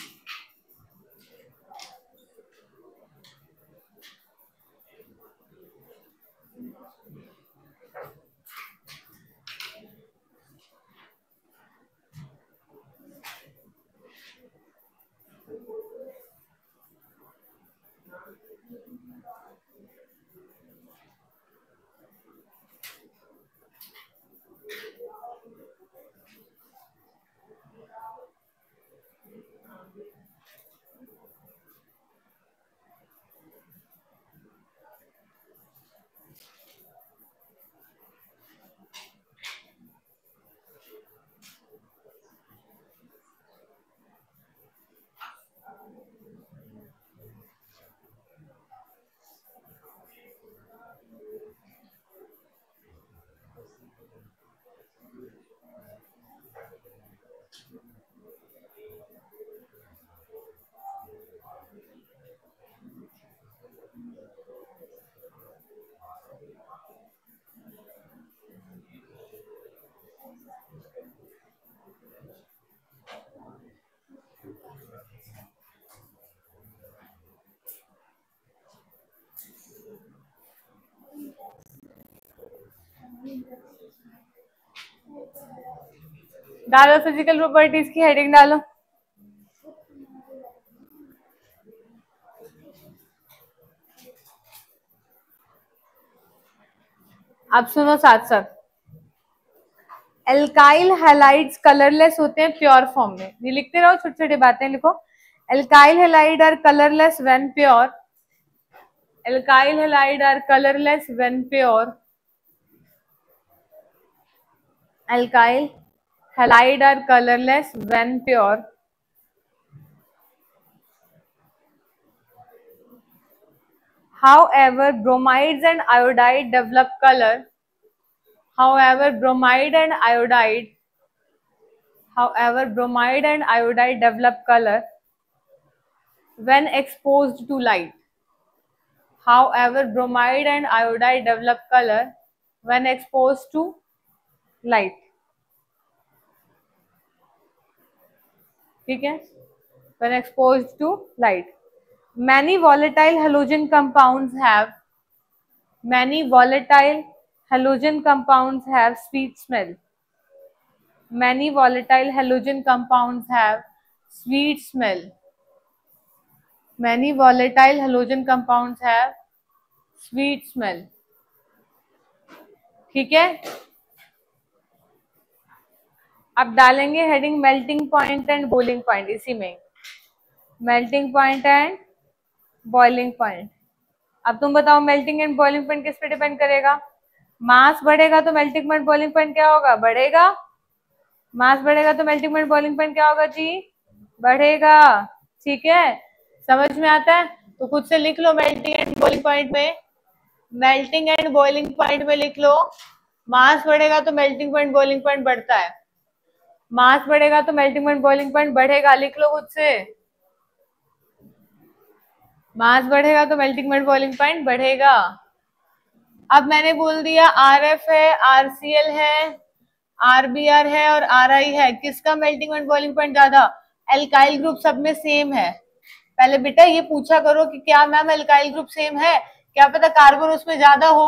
डालो फिजिकल प्रॉपर्टीज की हेडिंग डालो। आप सुनो साथ साथ, एल्काइल हैलाइड्स कलरलेस होते हैं प्योर फॉर्म में, ये लिखते रहो, छोटी छोटी बातें लिखो। Alkyl halide are colourless when pure, alkyl halide are colourless when pure, alkyl halide are colorless when pure. However, bromides and iodide develop color. However, bromide and iodide develop color when exposed to light. However, bromide and iodide develop color when exposed to light. ठीक है? When exposed to light. Many volatile halogen compounds have sweet smell. Many volatile halogen compounds have sweet smell. Many volatile halogen compounds have sweet smell. ठीक है? अब डालेंगे heading melting point and boiling point, इसी में melting point and boiling point. अब तुम बताओ melting and boiling point किस पे डिपेंड करेगा? मास बढ़ेगा तो मेल्टिंग पॉइंट बॉइलिंग पॉइंट क्या होगा? बढ़ेगा। मास बढ़ेगा तो मेल्टिंग पॉइंट बॉइलिंग पॉइंट क्या होगा जी? बढ़ेगा। ठीक है, समझ में आता है? तो खुद से लिख low melting and boiling point में, मेल्टिंग एंड बॉइलिंग पॉइंट में लिख लो, मास बढ़ेगा तो मेल्टिंग पॉइंट बॉइलिंग पॉइंट बढ़ता है, मास बढ़ेगा तो मेल्टिंग पॉइंट बॉइलिंग पॉइंट बढ़ेगा, लिख लो खुद से। मास बढ़ेगा तो मेल्टिंग पॉइंट बॉइलिंग पॉइंट बढ़ेगा। अब मैंने बोल दिया RF है, RCl है, RBr है और RI है, किसका मेल्टिंग पॉइंट बॉइलिंग पॉइंट ज्यादा? एल्काइल ग्रुप सब में सेम है। पहले बेटा ये पूछा करो कि क्या मैम एल्काइल ग्रुप सेम है, क्या पता कार्बन उसमें ज्यादा हो,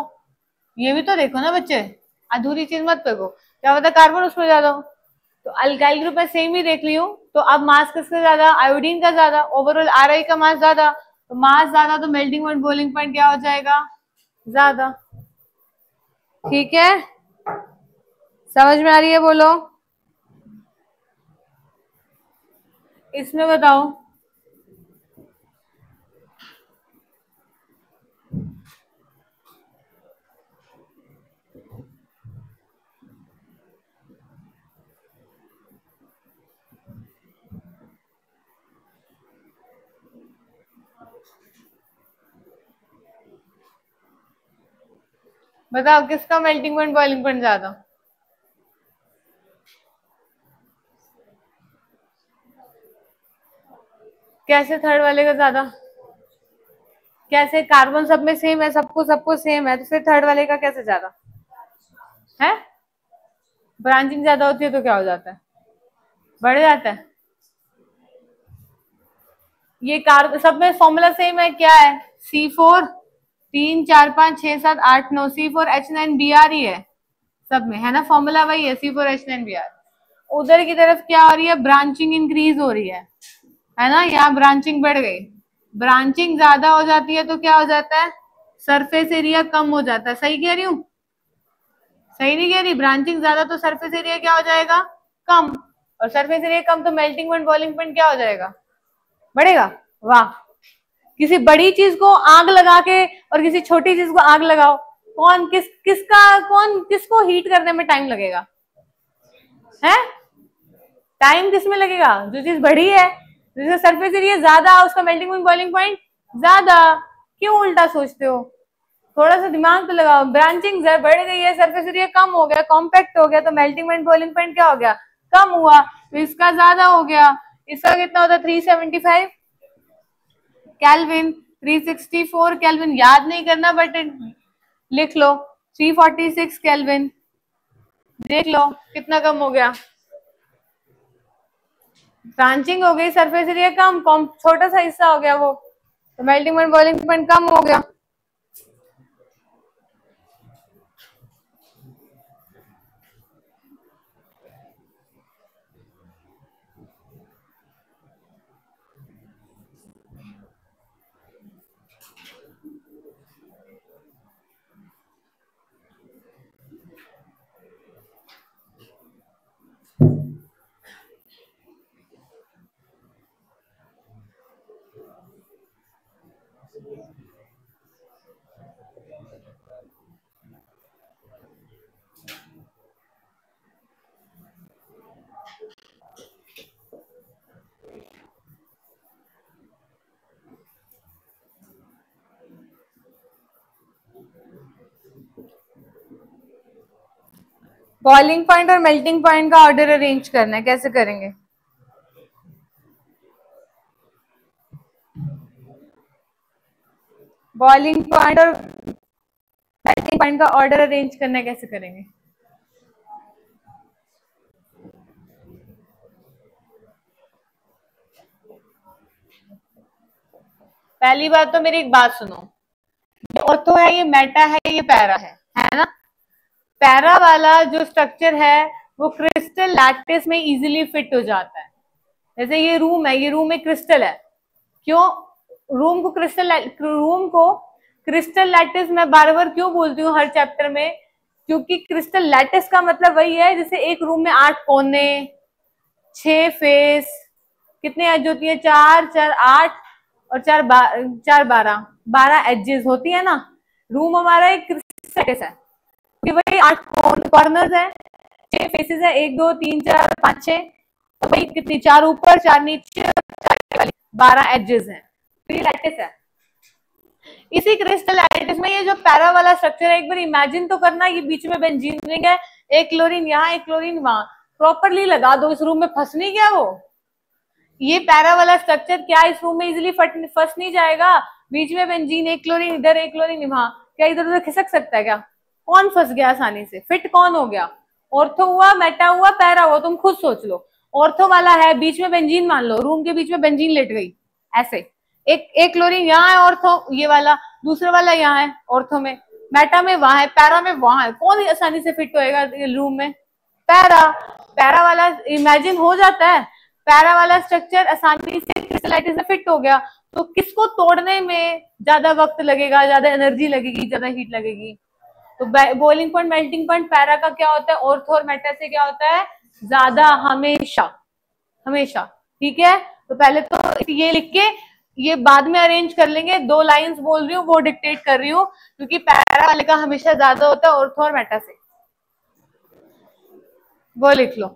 ये भी तो देखो ना बच्चे, अधूरी चीज मत देखो, क्या पता कार्बन उसमें ज्यादा हो। तो अल्काइल ग्रुप में सेम ही देख ली हूँ, तो अब मास किसका ज्यादा? आयोडीन का ज्यादा, ओवरऑल RI का मास ज्यादा, तो मास ज्यादा तो मेल्टिंग पॉइंट बॉइलिंग पॉइंट क्या हो जाएगा? ज्यादा। ठीक है, समझ में आ रही है? बोलो इसमें बताओ। बताओ किसका मेल्टिंग पॉइंट बॉइलिंग पॉइंट ज्यादा? कैसे थर्ड वाले का ज्यादा? कैसे? कार्बन सब में सेम है, सबको सेम है, तो फिर थर्ड वाले का कैसे ज्यादा है? ब्रांचिंग ज्यादा होती है तो क्या हो जाता है? बढ़ जाता है। ये कार्बन सब में फॉर्मूला सेम है, क्या है? C4 3 4 5 6 7 8 9, C4H9Br ही है सब में, है ना? फॉर्मूला वही है, C4H9Br। उधर की तरफ क्या हो रही है? ब्रांचिंग इंक्रीज हो रही है ना? यहाँ ब्रांचिंग बढ़ गई, ब्रांचिंग ज्यादा हो जाती है तो क्या हो जाता है? सरफेस एरिया कम हो जाता है। सही कह रही हूँ? सही नहीं कह रही? ब्रांचिंग ज्यादा तो सरफेस एरिया क्या हो जाएगा? कम, और सरफेस एरिया कम तो मेल्टिंग पॉइंट बॉइलिंग पॉइंट क्या हो जाएगा? बढ़ेगा। वाह, किसी बड़ी चीज को आग लगा के और किसी छोटी चीज को आग लगाओ, कौन किसको हीट करने में टाइम लगेगा? है? टाइम किस में लगेगा? जो चीज बड़ी है, जिसका सरफेस एरिया ज्यादा, उसका मेल्टिंग पॉइंट बॉइलिंग पॉइंट ज्यादा। क्यों उल्टा सोचते हो? थोड़ा सा दिमाग तो लगाओ। ब्रांचिंग बढ़ गई है, सरफेस एरिया कम हो गया, कॉम्पैक्ट हो गया, तो मेल्टिंग पॉइंट बॉइलिंग पॉइंट क्या हो गया? कम हुआ, तो इसका ज्यादा हो गया। इसका कितना होता है? 375 केल्विन, 364 केल्विन, याद नहीं करना बट लिख लो। 346 केल्विन, देख लो कितना कम हो गया। ब्रांचिंग हो गई, सरफेस एरिया कम, छोटा सा हिस्सा हो गया वो, तो मेल्टिंग पॉइंट बॉइलिंग पॉइंट कम हो गया। बॉइलिंग पॉइंट और मेल्टिंग पॉइंट का ऑर्डर अरेंज करना है, कैसे करेंगे? बॉइलिंग पॉइंट और मेल्टिंग पॉइंट का ऑर्डर अरेंज करना है, कैसे करेंगे? पहली बात तो मेरी एक बात सुनो, ये ऑर्थो है, ये मेटा है, ये पैरा है ना? पैरा वाला जो स्ट्रक्चर है वो क्रिस्टल लैटिस में इजीली फिट हो जाता है। जैसे ये रूम है, ये रूम में क्रिस्टल है, क्यों? रूम को क्रिस्टल लैटिस मैं बार बार क्यों बोलती हूँ हर चैप्टर में? क्योंकि क्रिस्टल लैटिस का मतलब वही है जैसे एक रूम में 8 कोने, 6 फेस, कितने एज होती है? 4 4 8 और 4 12 एजेस होती है ना। रूम हमारा एक क्रिस्टल लैटिस है, वही 8 कॉर्नर्स है, 6 फेसेस है, 1 2 3 4 5 6, तो वही कितनी? 4 ऊपर 4 नीचे, 12 एजेस है, तो ये लैटिस है। इसी क्रिस्टल लैटिस में ये जो पैरा वाला स्ट्रक्चर है, एक बार इमेजिन तो करना, ये बीच में बेंजीन रिंग है, एक क्लोरीन यहाँ, एक क्लोरीन वहां, प्रॉपरली लगा दो, इस रूम में फंस नहीं गया वो? ये पैरा वाला स्ट्रक्चर क्या इस रूम में इजिली फंस नहीं जाएगा? बीच में बेंजीन, एक क्लोरीन इधर, एक क्लोरीन वहां, क्या इधर उधर खिसक सकता है क्या? कौन फंस गया आसानी से? फिट कौन हो गया? ऑर्थो हुआ, मेटा हुआ, पैरा हुआ, तुम खुद सोच लो। ऑर्थो वाला है, बीच में बेंजीन मान लो, रूम के बीच में बेंजीन लेट गई ऐसे, एक क्लोरीन यहाँ है ऑर्थो ये वाला, दूसरा वाला यहाँ है ऑर्थो में, मेटा में वहां है, पैरा में वहां है, कौन आसानी से फिट होएगा रूम में? पैरा। पैरा वाला इमेजिन हो जाता है, पैरा वाला स्ट्रक्चर आसानी से क्रिस्टलाइटिस में फिट हो गया, तो किसको तोड़ने में ज्यादा वक्त लगेगा, ज्यादा एनर्जी लगेगी, ज्यादा हीट लगेगी? तो boiling point, melting point para का क्या होता है? ऑर्थो और मेटा से क्या होता है? ज्यादा, हमेशा, हमेशा। ठीक है, तो पहले तो ये लिख के, ये बाद में अरेंज कर लेंगे, 2 लाइंस बोल रही हूँ वो डिक्टेट कर रही हूँ, क्योंकि पैरा वाले का हमेशा ज्यादा होता है ऑर्थो और मेटा से। वो लिख लो,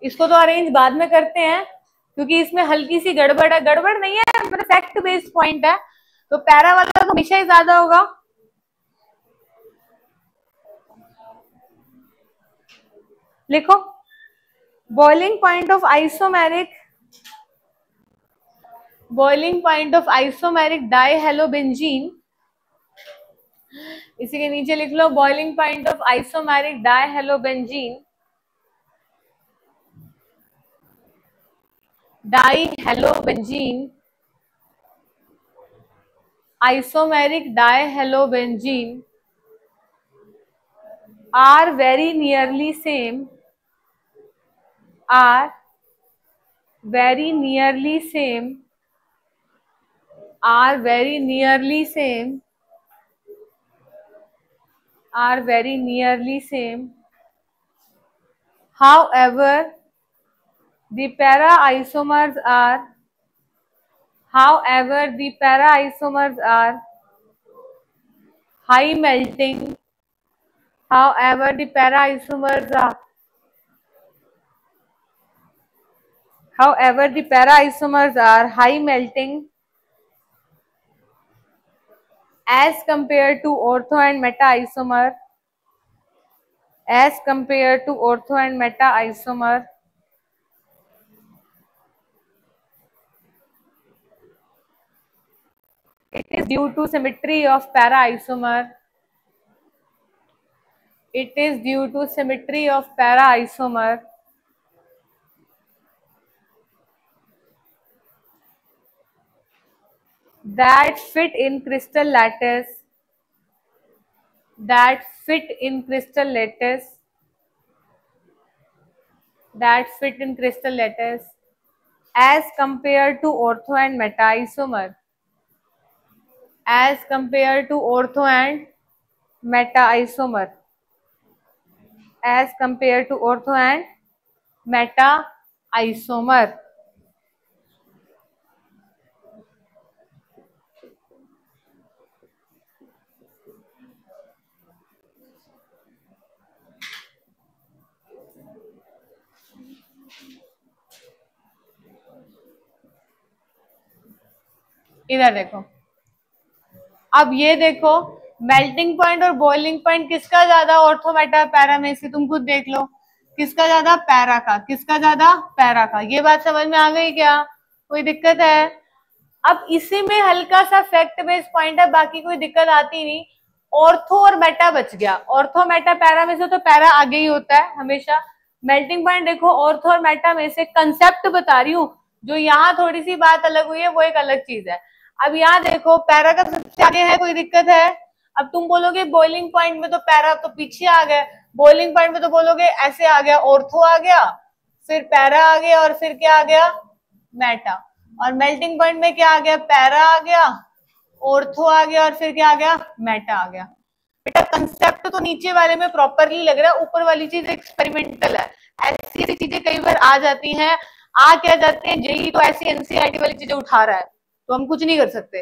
इसको तो अरेंज बाद में करते हैं क्योंकि इसमें हल्की सी गड़बड़ है, गड़बड़ नहीं है मतलब फैक्ट बेस्ड पॉइंट है। तो पैरा वाला तो हमेशा ही ज्यादा होगा। लिखो, boiling point of isomeric, boiling point of isomeric dihalobenzene, इसी के नीचे लिख लो boiling point of isomeric dihalobenzene, dihalobenzene, isomeric dihalobenzenes are very nearly same, are very nearly same, are very nearly same, are very nearly same. However, the para isomers are, however the para isomers are high melting, however the para isomers are, however the para isomers are high melting as compared to ortho and meta isomer, as compared to ortho and meta isomer. It is due to symmetry of para isomer. It is due to symmetry of para isomer. That fit in crystal lattice, that fit in crystal lattice, that fit in crystal lattice as compared to ortho and meta isomer, as compared to ortho and meta isomer, as compared to ortho and meta isomer. इधर देखो, अब ये देखो melting point और boiling point किसका ज्यादा ortho Meta para में से? तुम खुद देख लो किसका ज्यादा? पैरा का। किसका ज्यादा? पैरा का। ये बात समझ में आ गई क्या? कोई दिक्कत है? अब इसी में हल्का सा फैक्ट बेस्ड पॉइंट है, बाकी कोई दिक्कत आती नहीं। ऑर्थो और मेटा बच गया। ऑर्थो मेटा पैरा में से तो पैरा आगे ही होता है हमेशा। मेल्टिंग पॉइंट देखो ऑर्थो और मेटा में से, कंसेप्ट बता रही हूँ, जो यहाँ थोड़ी सी बात अलग हुई है वो एक अलग चीज है। अब यहाँ देखो पैरा का सबसे आगे है, कोई दिक्कत है? अब तुम बोलोगे बॉइलिंग पॉइंट में तो पैरा तो पीछे आ गया, बॉइलिंग पॉइंट में तो बोलोगे ऐसे आ गया, ऑर्थो आ गया, फिर पैरा आ गया, और फिर क्या आ गया? मेटा। और मेल्टिंग पॉइंट में क्या आ गया? पैरा आ गया, ऑर्थो आ गया, और फिर क्या आ गया? मेटा आ गया। बेटा कंसेप्ट तो नीचे वाले में प्रॉपरली लग रहा है, ऊपर वाली चीज एक्सपेरिमेंटल है। ऐसी ऐसी चीजें कई बार आ जाती हैं, आ क्या जाते हैं, जेई तो ऐसी एनसीईआरटी वाली चीजें उठा रहा है तो हम कुछ नहीं कर सकते,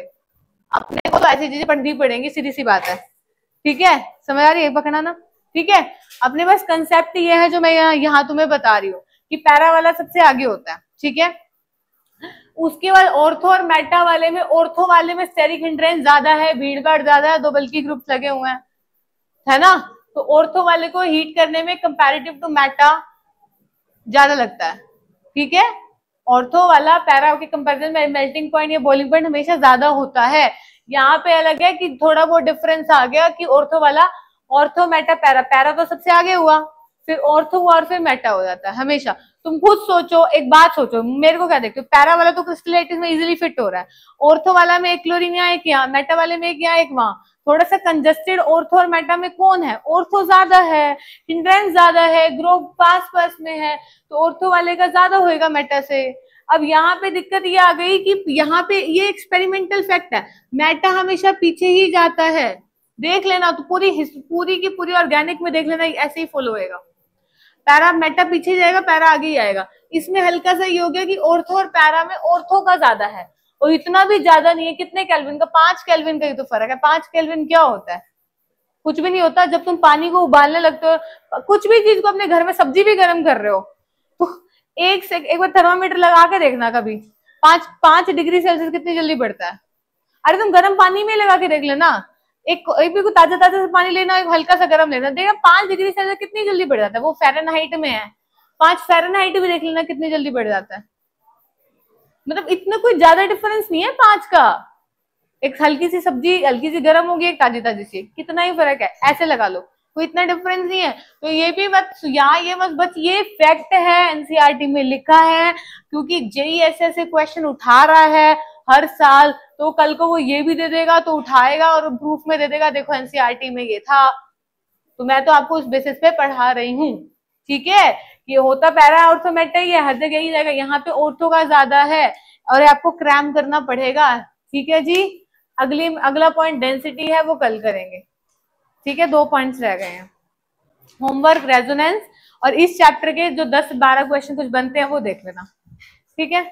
अपने को तो ऐसी चीजें पढ़नी पड़ेंगी, सीधी सी बात है। ठीक है, समझ आ रही है? पकड़ा ना? ठीक है, अपने पास कंसेप्ट ये है जो मैं यहाँ तुम्हें बता रही हूँ कि पैरा वाला सबसे आगे होता है। ठीक है, उसके बाद ऑर्थो और मेटा वाले में, ऑर्थो वाले में स्टेरिक हिंड्रेंस ज्यादा है, भीड़ भाड़ ज्यादा है, 2 बल्कि ग्रुप्स लगे हुए हैं, है ना? तो ऑर्थो वाले को हीट करने में कंपैरेटिव टू मेटा ज्यादा लगता है। ठीक है, ऑर्थो वाला पैरा के कंपैरिजन में मेल्टिंग पॉइंट या बॉइलिंग पॉइंट हमेशा ज्यादा होता है। यहाँ पे अलग है कि थोड़ा बहुत डिफरेंस आ गया कि ऑर्थो वाला, ऑर्थो मेटा पैरा, पैरा तो सबसे आगे हुआ, फिर ऑर्थो हुआ और फिर मेटा हो जाता है हमेशा। तुम खुद सोचो, एक बात सोचो, मेरे को क्या देखते हो, पैरा वाला तो क्रिस्टलाइटिस में इजीली फिट हो रहा है, ऑर्थो वाला में एक क्लोरीन यहाँ एक यहाँ, मेटा वाले में एक यहाँ एक वहां, थोड़ा सा कंजस्टेड ऑर्थो और मेटा में कौन है, ऑर्थो ज्यादा है, हिंड्रेंस ज्यादा है, ग्रुप पास पास में है, तो ऑर्थो वाले का ज्यादा होएगा मेटा से। अब यहाँ पे दिक्कत ये आ गई कि यहाँ पे ये एक्सपेरिमेंटल फैक्ट है, मेटा हमेशा पीछे ही जाता है, देख लेना, तो पूरी की पूरी ऑर्गेनिक में देख लेना, ऐसे ही फॉलो होएगा, पैरा मेटा पीछे जाएगा, पैरा आगे ही आएगा। इसमें हल्का सा ये हो गया कि ऑर्थो और पैरा में ऑर्थो का ज्यादा है, और इतना भी ज्यादा नहीं है, कितने केल्विन का, 5 केल्विन का ही तो फर्क है। 5 केल्विन क्या होता है, कुछ भी नहीं होता। जब तुम पानी को उबालने लगते हो, कुछ भी चीज को, अपने घर में सब्जी भी गर्म कर रहे हो, तो एक बार थर्मामीटर लगा के देखना कभी, 5 डिग्री सेल्सियस कितनी जल्दी बढ़ता है। अरे तुम गर्म पानी में लगा के देख लेना, एक भी ताजा ताजा से पानी लेना, एक हल्का सा गर्म लेना, देखा 5 डिग्री सेल्सियस कितनी जल्दी बढ़ जाता है, वो फ़ारेनहाइट में है, 5 फ़ारेनहाइट भी देख लेना कितनी जल्दी बढ़ जाता है। मतलब इतना कोई ज्यादा डिफरेंस नहीं है 5 का, एक हल्की सी सब्जी हल्की सी गर्म होगी, एक ताजी ताजी सी, कितना ही फर्क है, ऐसे लगा लो, कोई इतना डिफरेंस नहीं है। तो ये भी मत यहाँ, ये मत, बस ये फैक्ट है, एनसीईआरटी में लिखा है, क्योंकि जेई ऐसे क्वेश्चन उठा रहा है हर साल, तो कल को वो ये भी दे देगा तो उठाएगा और प्रूफ में दे देगा, देखो एनसीईआरटी में ये था। तो मैं तो आपको उस बेसिस पे पढ़ा रही हूँ, ठीक है। ये होता पैरा ऑर्थो मेटा ही है, हर जगह ही जाएगा, यहाँ पे ऑर्थो का ज्यादा है और आपको क्रैम करना पड़ेगा, ठीक है जी। अगला पॉइंट डेंसिटी है, वो कल करेंगे, ठीक है। 2 पॉइंट्स रह गए हैं, होमवर्क, रेजोनेंस, और इस चैप्टर के जो 10-12 क्वेश्चन कुछ बनते हैं वो देख लेना, ठीक है।